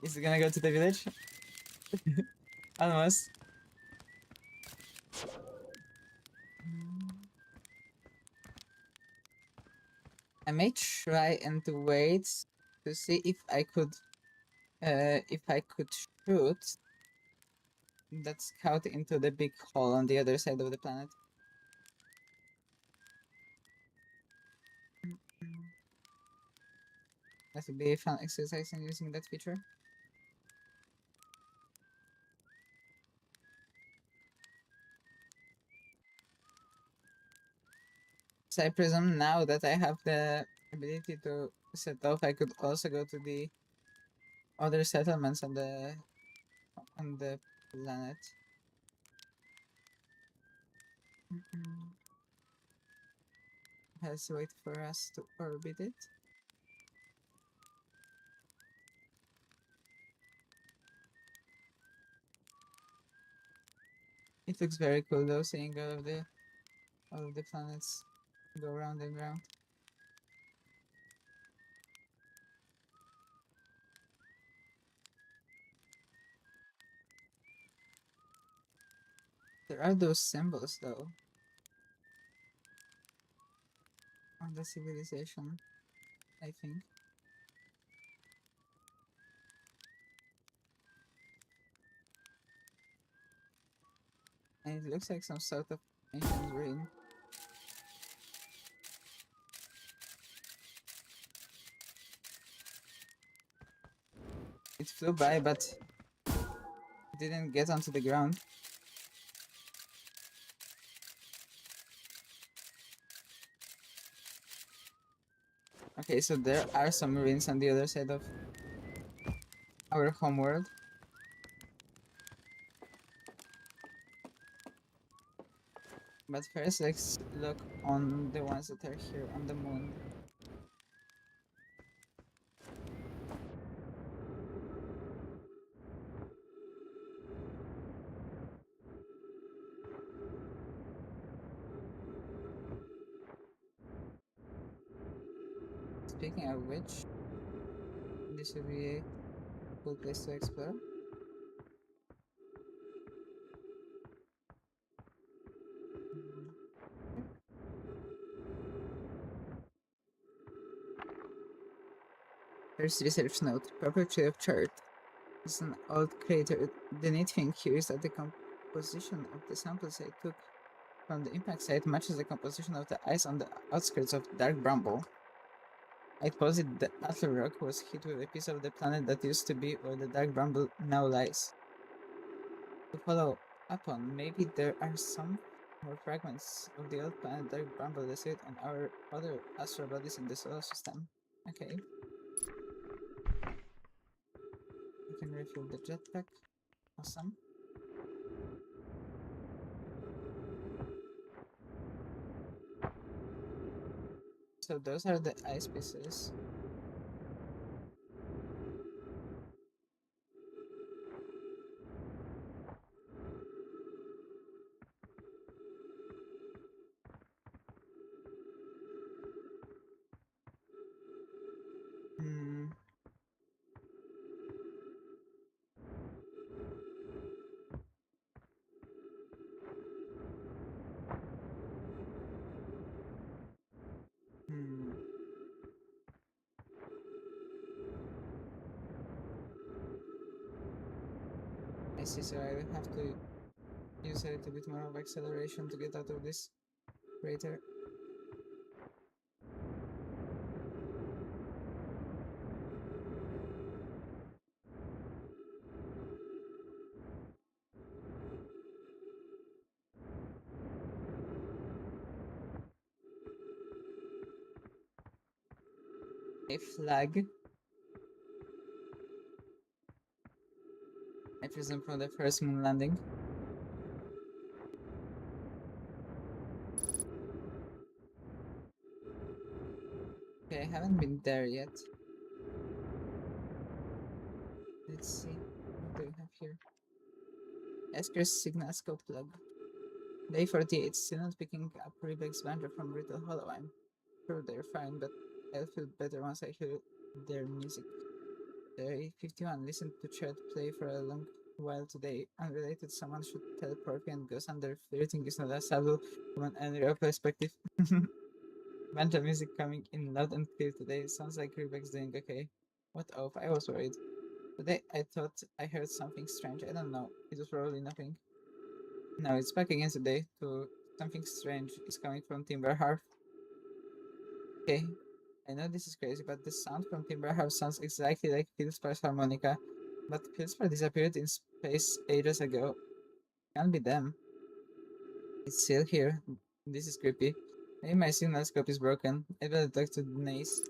Is it gonna go to the village? Almost. I may try and wait to see if I could shoot that scout into the big hole on the other side of the planet. That would be a fun exercise in using that feature. So I presume now that I have the ability to set off, I could also go to the other settlements on the planet. Has to wait for us to orbit it. It looks very cool though, seeing all of the planets go round and round. There are those symbols though on the civilization, I think. And it looks like some sort of ancient ruin. It flew by but didn't get onto the ground. Okay, so there are some ruins on the other side of our homeworld. But first, let's look on the ones that are here on the moon. Speaking of which, this would be a cool place to explore. First research note, property of chart. It's an old crater. The neat thing here is that the composition of the samples I took from the impact site matches the composition of the ice on the outskirts of Dark Bramble. I'd posit the Atlas rock was hit with a piece of the planet that used to be where the Dark Bramble now lies. To follow up on, maybe there are some more fragments of the old planet Dark Bramble that sit on our other astral bodies in the solar system. Okay. I can refill the jetpack. Awesome. So those are the ice pieces. Hmm. Hmm. I see, so I will have to use a little bit more of acceleration to get out of this crater. A flag. I presume from the first moon landing. Okay, I haven't been there yet. Let's see. What do we have here? Esker's signal scope plug. Day 48, still not picking up Rebec's banjo from Brittle Hollow. I'm sure they're fine, but I'll feel better once I hear their music. Day 51, listen to Chad play for a long while today. Unrelated, someone should tell Porky and Gus under flirting is not acceptable from an area perspective. Banjo music coming in loud and clear today. Sounds like Rebec's doing okay. What off? I was worried. Today I thought I heard something strange. I don't know. It was probably nothing. No, it's back again today. To something strange is coming from Timber Harp. Okay, I know this is crazy, but the sound from Timber Harp sounds exactly like Philspar's harmonica. But Philspar disappeared in space ages ago. Can't be them. It's still here. This is creepy. Maybe my signal scope is broken. I better talk to Nace.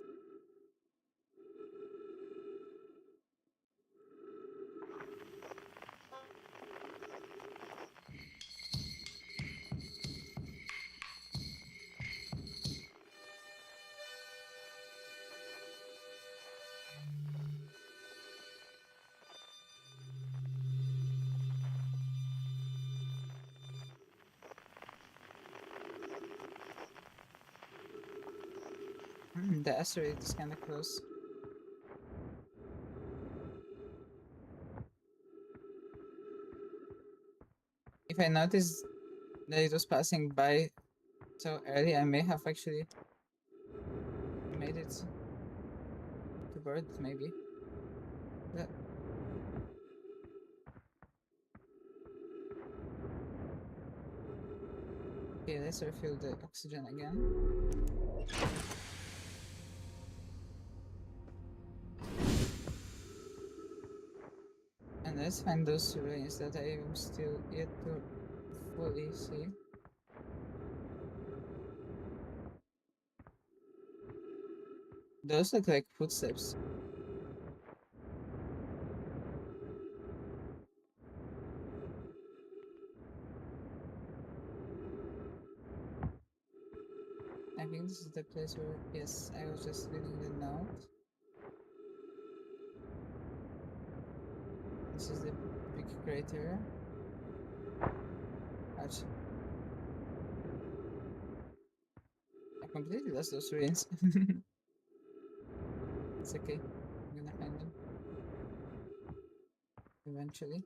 The asteroid is kinda close. If I noticed that it was passing by so early, I may have actually made it to board, maybe. But okay, let's refill the oxygen again. And let's find those ruins that I am still yet to fully see. Those look like footsteps. I think this is the place where, yes, I was just reading the note. This is the big crater. Ouch. I completely lost those ruins. It's okay. I'm gonna find them. Eventually.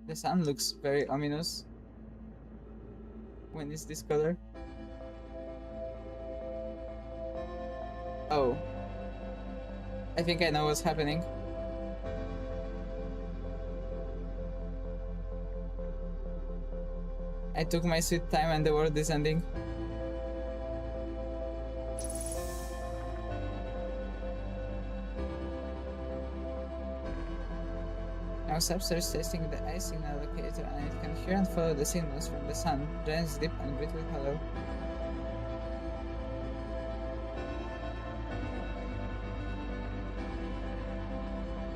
The sun looks very ominous. When is this color? Oh. I think I know what's happening. I took my sweet time and the world is ending. I was upstairs testing the eye signal locator and it can hear and follow the signals from the sun. Giants deep and beautifully hollow.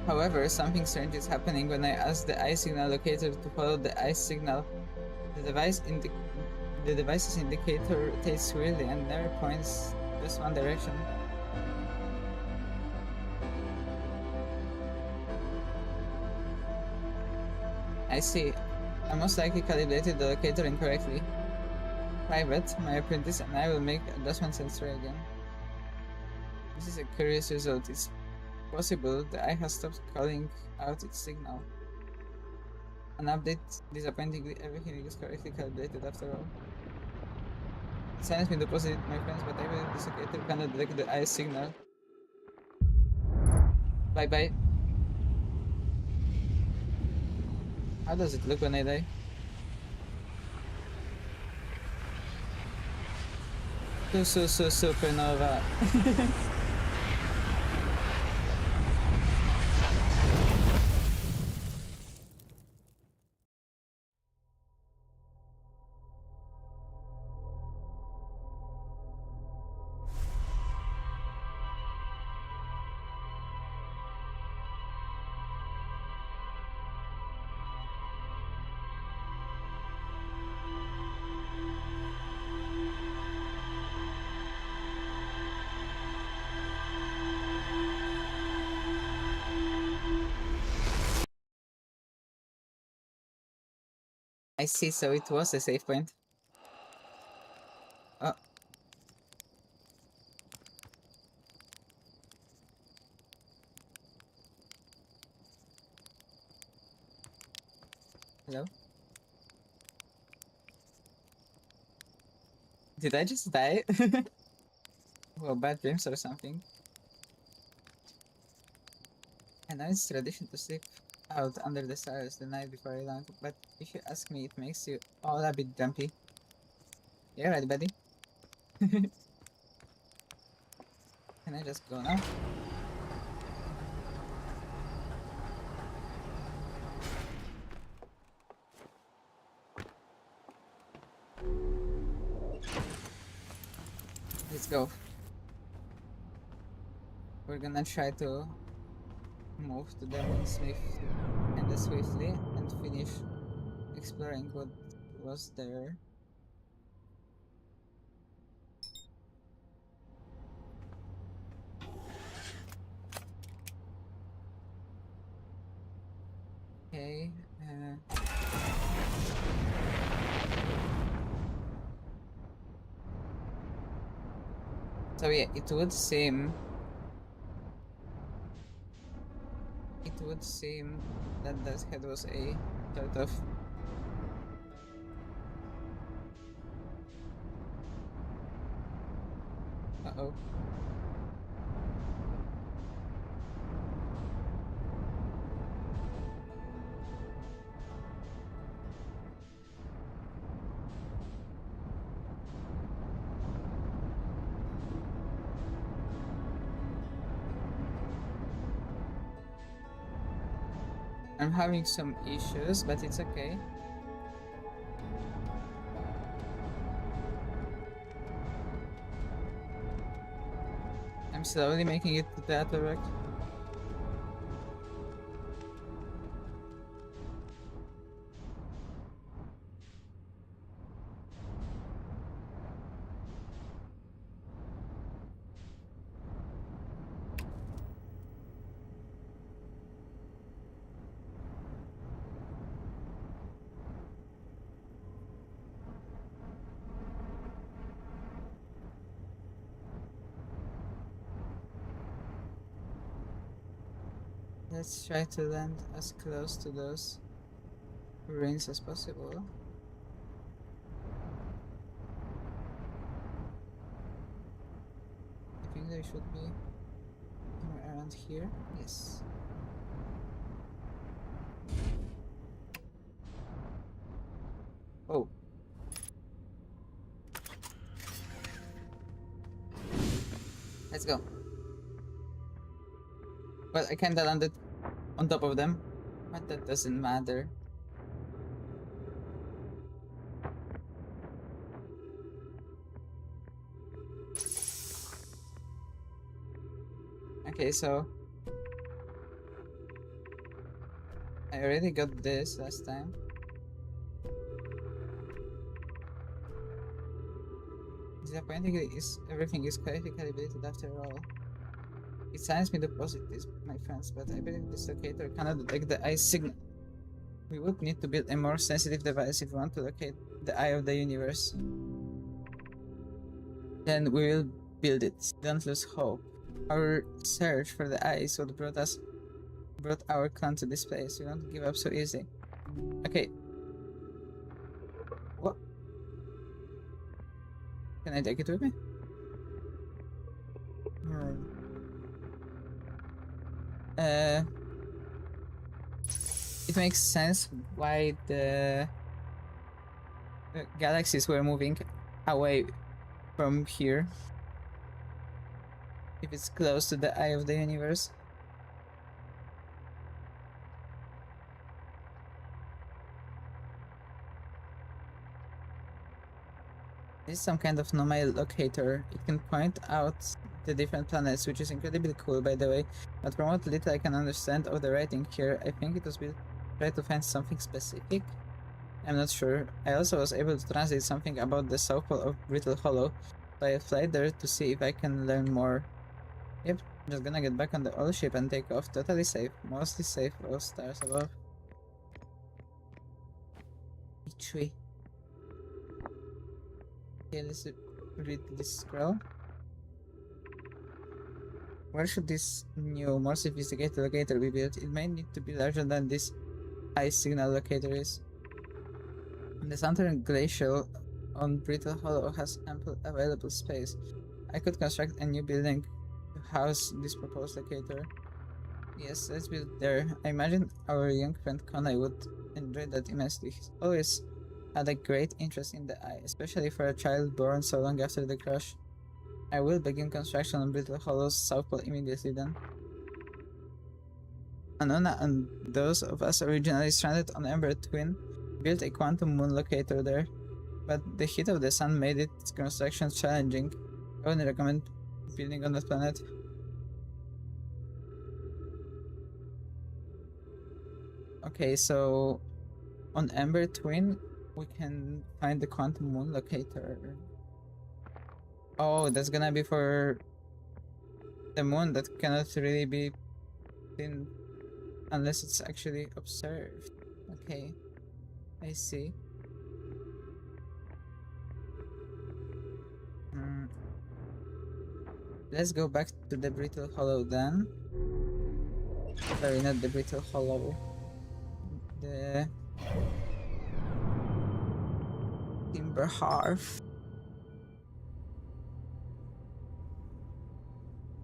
However, something strange is happening when I ask the eye signal locator to follow the eye signal. The device's indicator rotates weirdly and never points just one direction. I see. I most likely calibrated the locator incorrectly. Private, my apprentice and I will make adjustments and try again. This is a curious result. It's possible the eye has stopped calling out its signal. An update, disappointingly, everything is correctly calibrated after all. It silence me deposited, my friends, but I believe this locator cannot detect the eye signal. Bye bye. How does it look when I die? Supernova. I see, so it was a save point. Oh. Hello? Did I just die? Well, bad dreams or something. I know it's tradition to sleep out under the stars the night before a long, but if you ask me, it makes you all a bit grumpy. Yeah, right, buddy? Can I just go now? Let's go. We're gonna try to move to Demon Smith and swiftly and finish exploring what was there. Okay. So yeah, it would seem that that head was a sort of uh-oh. I'm having some issues, but it's okay. I'm slowly making it to the artwork. Let's try to land as close to those ruins as possible. they should be somewhere around here. Yes. Oh. Let's go. Well, I kinda landed on top of them, but that doesn't matter. Okay, so I already got this last time. Disappointingly, everything is correctly calibrated after all. It saddens me to posit this, my friends, but I believe this locator cannot detect the eye signal. We would need to build a more sensitive device if we want to locate the eye of the universe. Then we will build it. Don't lose hope. Our search for the eye is what brought our clan to this place. We won't give up so easy. Okay. What? Can I take it with me? Uh, it makes sense why the galaxies were moving away from here. If it's close to the eye of the universe. This is some kind of anomaly locator. It can point out the different planets, which is incredibly cool, by the way. But from what little I can understand of the writing here, I think it was built to try to find something specific. I'm not sure. I also was able to translate something about the south pole of Brittle Hollow, so I flight there to see if I can learn more. Yep, just gonna get back on the old ship and take off. Totally safe. Mostly safe. All stars above. Ichui. Okay, let's read this scroll. Where should this new, more sophisticated locator be built? It may need to be larger than this high signal locator is. The southern glacial on Brittle Hollow has ample available space. I could construct a new building to house this proposed locator. Yes, let's build there. I imagine our young friend Conai would enjoy that immensely. He's always had a great interest in the eye, especially for a child born so long after the crash. I will begin construction on Brittle Hollow's south pole immediately then. Anona and those of us originally stranded on Ember Twin built a quantum moon locator there, but the heat of the sun made its construction challenging. I wouldn't recommend building on that planet. Okay, so on Ember Twin, we can find the quantum moon locator. Oh, that's gonna be for the moon that cannot really be seen unless it's actually observed. Okay, I see. Let's go back to the Brittle Hollow then. Sorry, not the Brittle Hollow. The Timber Hearth.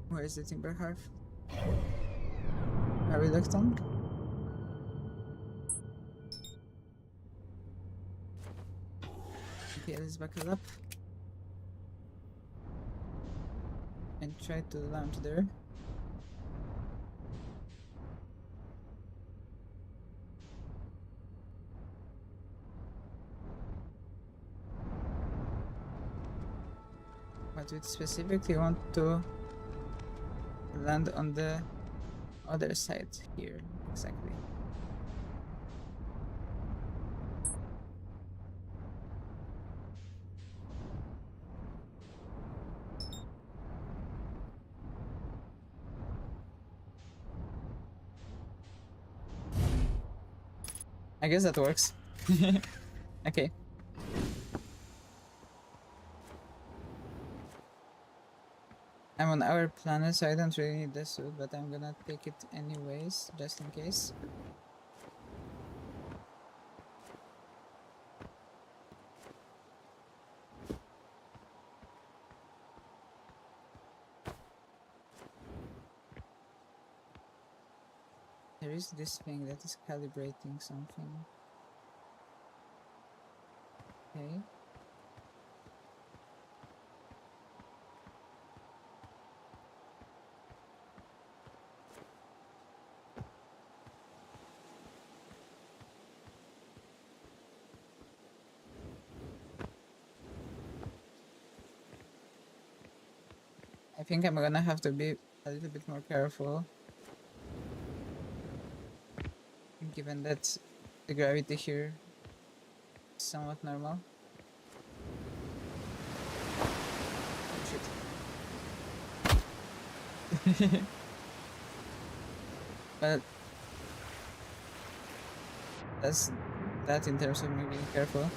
Where is the Timber Hearth? Are we locked on? Okay, let's buckle up. And try to launch there. But we specifically want to land on the other side here, exactly. I guess that works. Okay. I'm on our planet, so I don't really need this suit, but I'm gonna take it anyways, just in case. There is this thing that is calibrating something. Okay. I think I'm gonna have to be a little bit more careful, given that the gravity here is somewhat normal. Oh, shit. But that's that in terms of me being careful.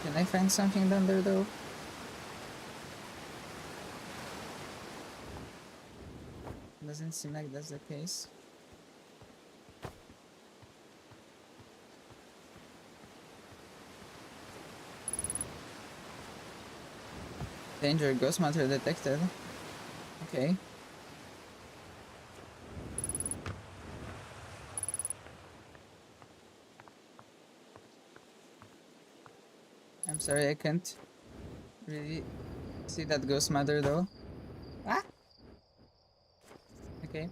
Can I find something down there though? Doesn't seem like that's the case. Danger, ghost matter detected. Okay. I'm sorry, I can't really see that ghost matter though. Ah! Okay.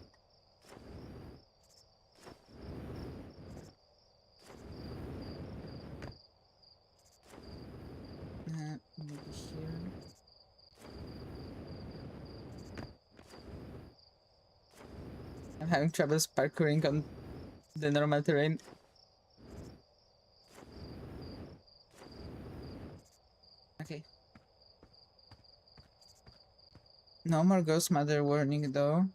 Maybe here. I'm having troubles parkouring on the normal terrain. Okay. No more ghost mother warning though.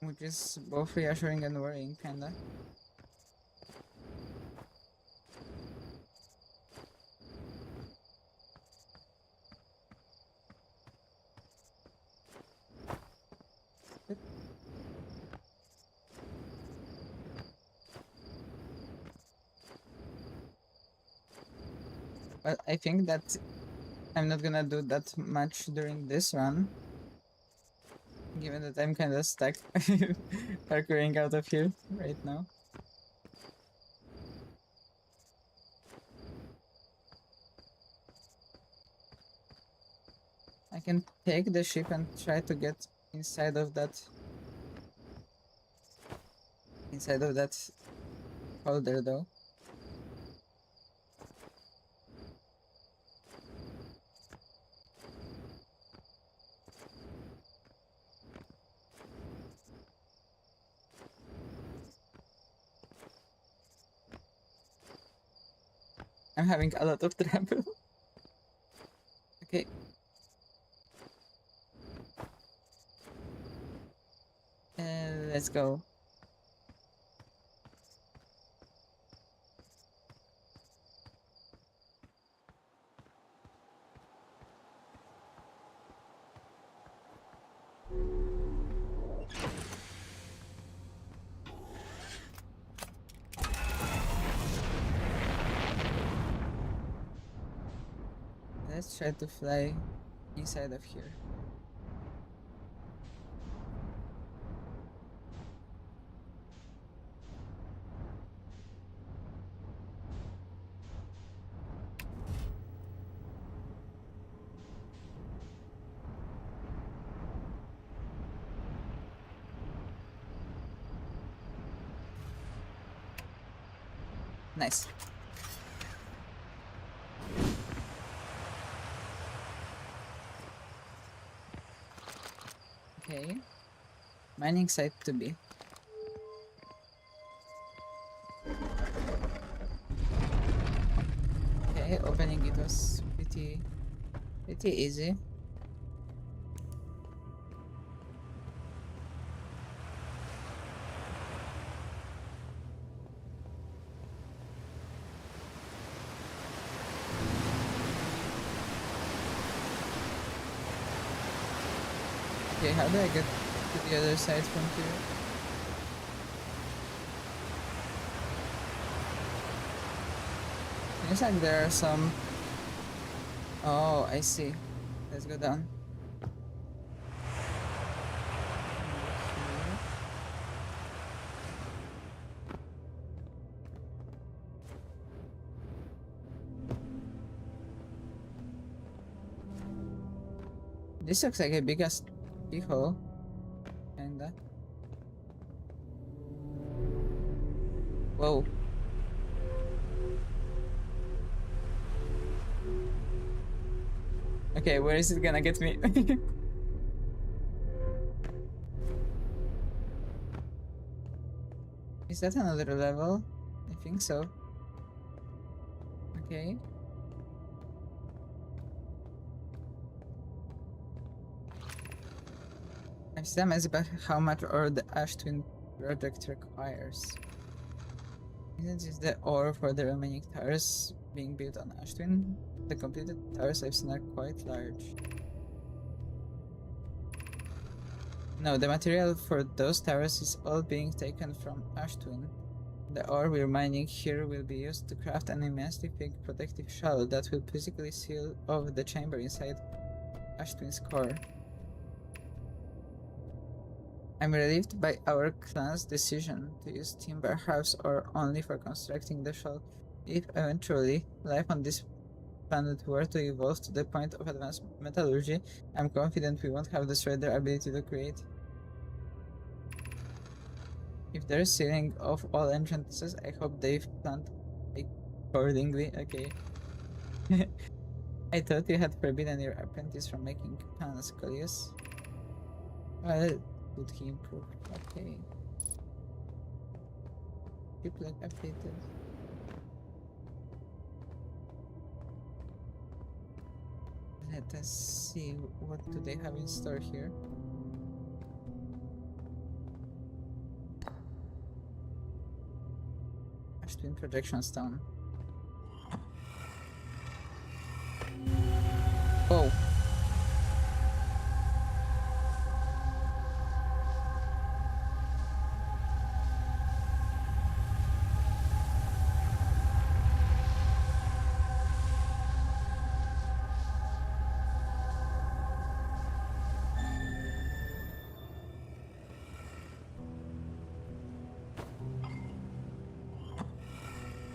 Which is both reassuring and worrying, kinda. But I think that I'm not gonna do that much during this run, given that I'm kinda stuck parkouring out of here right now. I can take the ship and try to get inside of that folder though. I'm having a lot of trouble. Okay. Let's go. Let's try to fly inside of here. Nice. Okay. Mining site to be. Okay, opening it was pretty easy. Okay, how do I get to the other side from here? Seems like there are some... Oh, I see. Let's go down. This looks like a big ass big hole. Kinda. Whoa. Okay, where is it gonna get me? Is that another level? I think so. Okay. I'm still amazed about how much ore the Ash Twin project requires. Isn't this the ore for the remaining towers being built on Ash Twin? The completed towers I've seen are quite large. No, the material for those towers is all being taken from Ash Twin. The ore we're mining here will be used to craft an immensely big protective shell that will physically seal off the chamber inside Ash Twin's core. I'm relieved by our clan's decision to use timber halves or only for constructing the shell. If eventually life on this planet were to evolve to the point of advanced metallurgy, I'm confident we won't have destroyed their ability to create. If they're sealing off all entrances, I hope they've planned accordingly. Okay. I thought you had forbidden your apprentice from making plans, Coleus. Well, would he improve? Okay. Keep like updated. Let us see what do they have in store here. Ash Twin Projection Stone. Oh.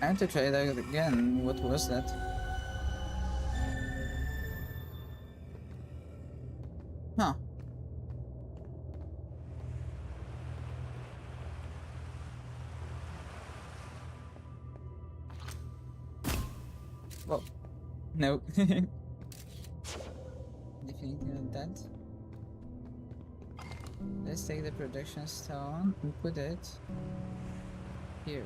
I have to try that again. What was that? Huh. Well, no. Definitely not that. Let's take the projection stone and put it here.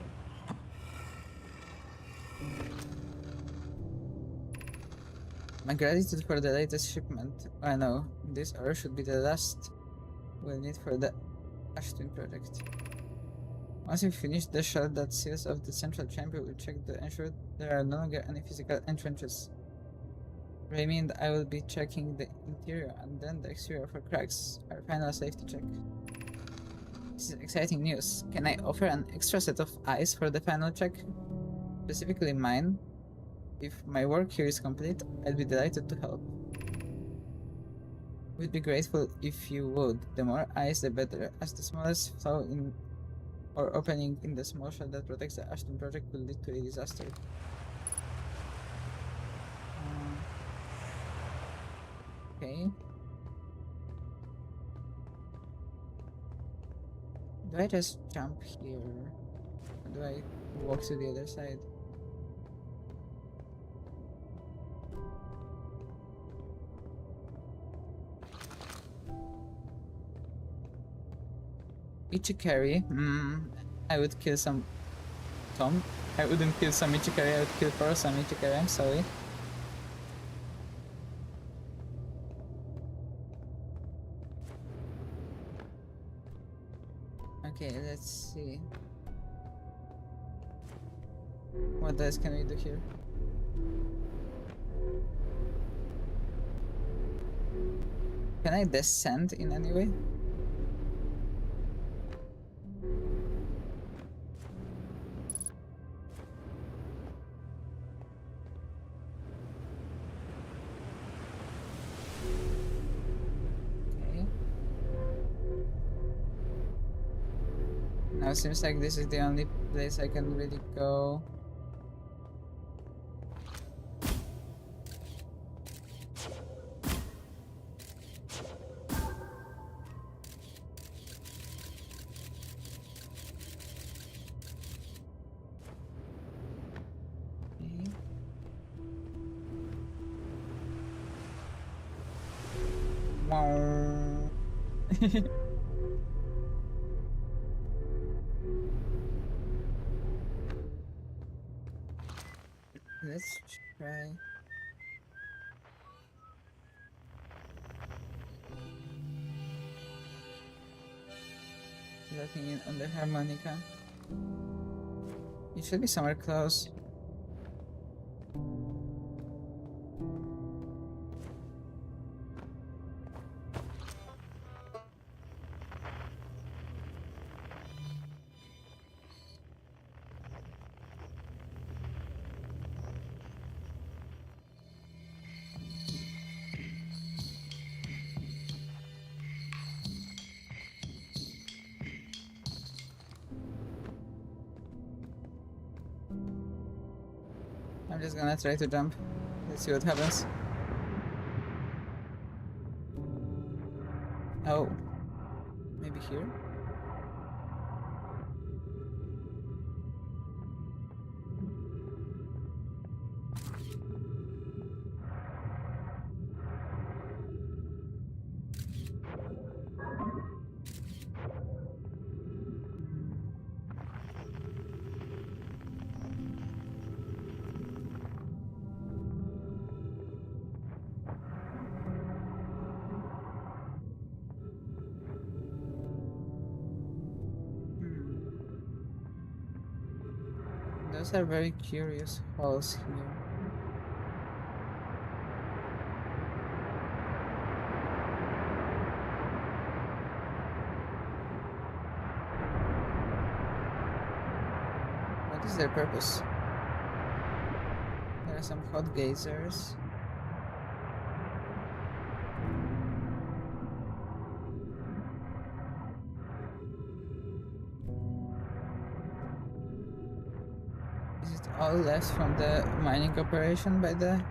My gratitude for the latest shipment. I know, this ore should be the last we'll need for the Ash Twin project. Once we finish the shell that seals off the central chamber, we'll check to ensure there are no longer any physical entrances. Raimi and I will be checking the interior and then the exterior for cracks, our final safety check. This is exciting news. Can I offer an extra set of eyes for the final check? Specifically mine. If my work here is complete, I'd be delighted to help. We'd be grateful if you would. The more eyes, the better, as the smallest flaw in or opening in the small shell that protects the Ash Twin project will lead to a disaster. Okay. Do I just jump here? Or do I walk to the other side? Ichikari? I would kill some Tom. I wouldn't kill some Ichikari, I would kill for some Ichikari, I'm sorry. Okay, let's see. What else can we do here? Can I descend in any way? Now it seems like this is the only place I can really go. Okay. Wow. Let's try. Looking in on the harmonica. It should be somewhere close. I'm just gonna try to jump. Let's see what happens. Oh. Maybe here? Those are very curious holes here. What is their purpose? There are some hot geysers. Is it all left from the mining operation by the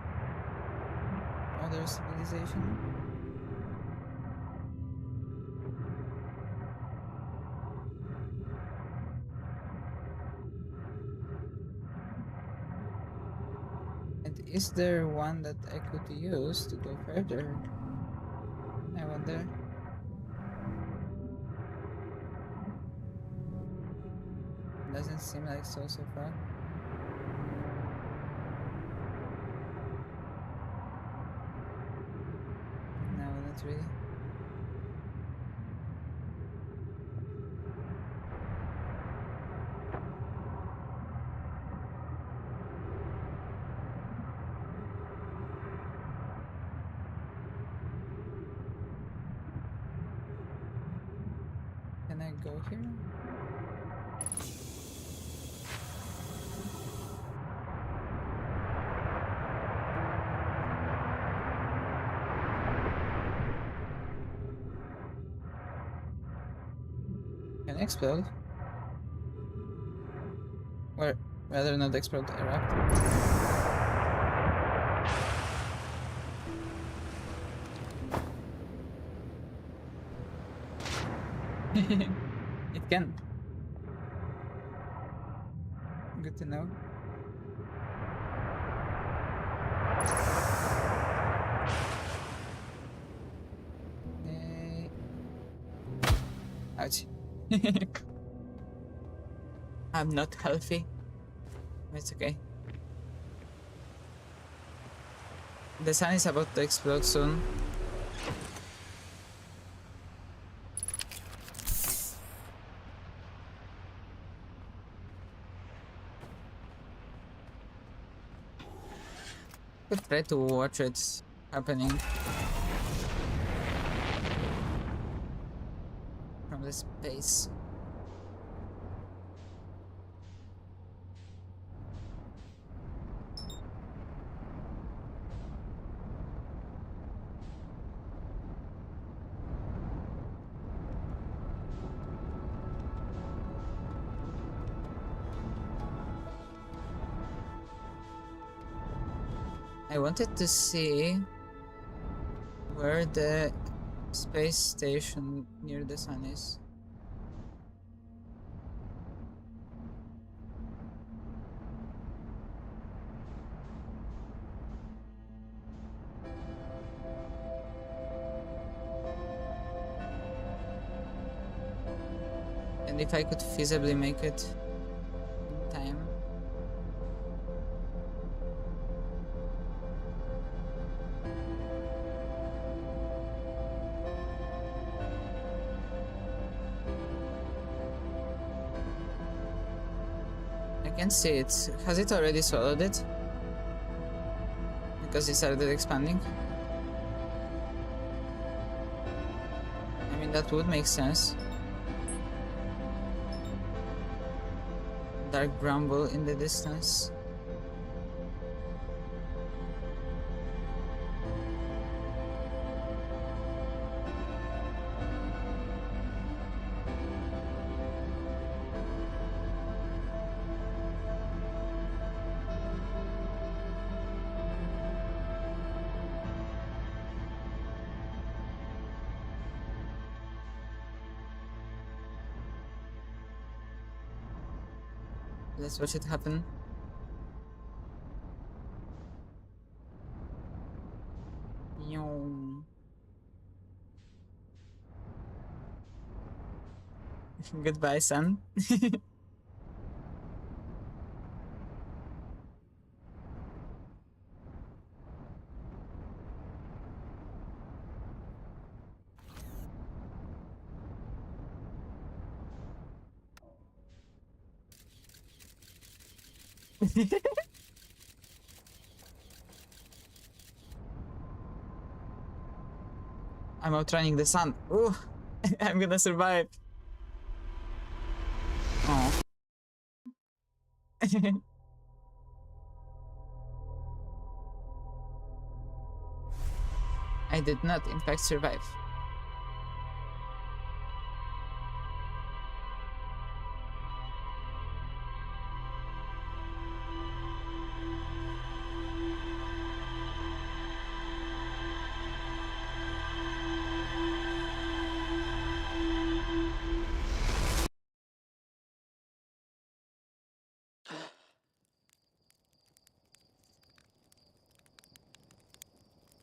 other civilization? And is there one that I could use to go further? I wonder. Doesn't seem like so far. No, not really. Can I go here? Can I explode? Or rather not explode, erupt. It can. Good to know. Okay. Ouch. I'm not healthy. It's okay. The sun is about to explode soon. Could try to watch it happening from the space. I wanted to see where the space station near the sun is. And if I could feasibly make it in time. I can see it. Has it already swallowed it? Because it started expanding? I mean, that would make sense. Dark bramble in the distance. Let's watch it happen. Yum. Goodbye, son. I'm outrunning the sun. Ooh, I'm gonna survive. Oh. I did not, in fact, survive.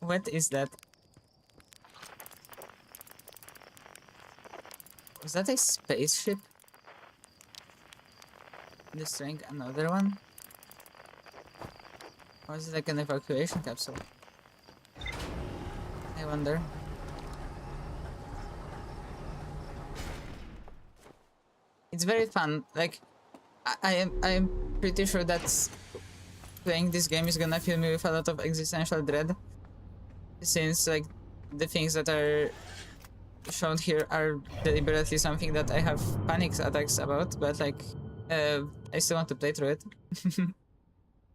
What is that? Was that a spaceship? Destroying another one? Or is it like an evacuation capsule? I wonder. It's very fun. Like, I am pretty sure that playing this game is gonna fill me with a lot of existential dread, since like the things that are shown here are deliberately something that I have panic attacks about. But like, I still want to play through it.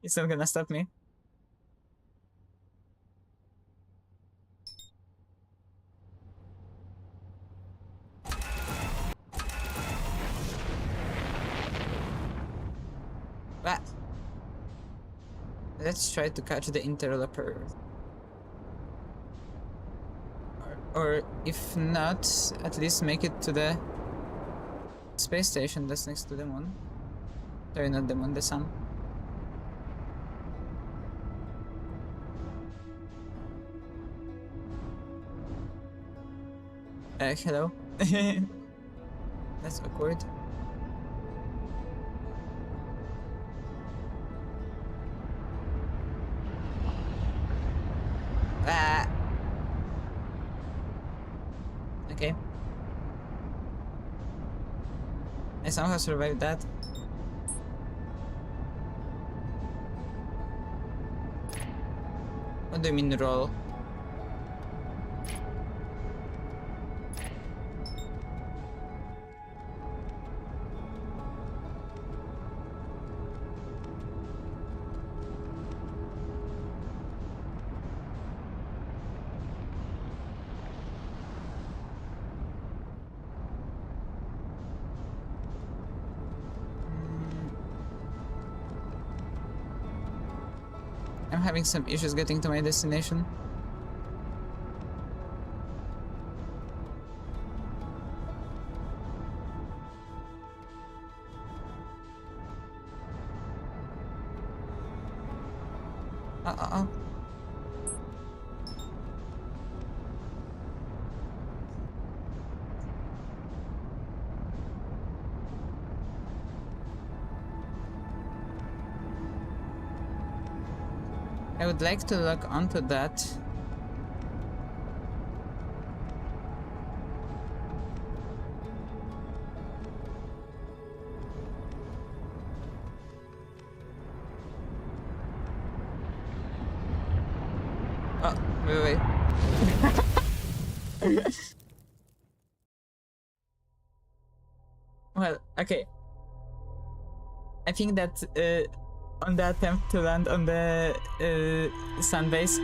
It's not gonna stop me. But let's try to catch the interloper. Or if not, at least make it to the space station that's next to the moon. Sorry, not the moon, the sun. Hello? That's awkward. Ah. Okay. I somehow survived that. What do you mean roll? I'm having some issues getting to my destination. Uh-oh. I would like to log onto that. Oh, wait. Well, okay. I think that on the attempt to land on the sun base,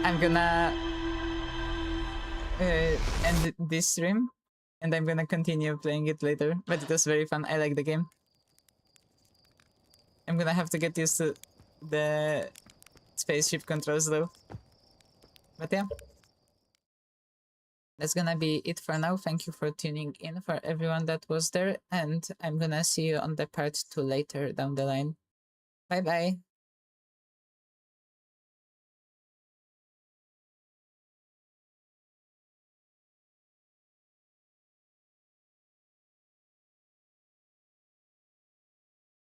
I'm gonna end this stream, and I'm gonna continue playing it later. But it was very fun. I like the game. I'm gonna have to get used to the spaceship controls though. But yeah. That's gonna be it for now. Thank you for tuning in for everyone that was there, and I'm gonna see you on the part 2 later down the line. Bye bye.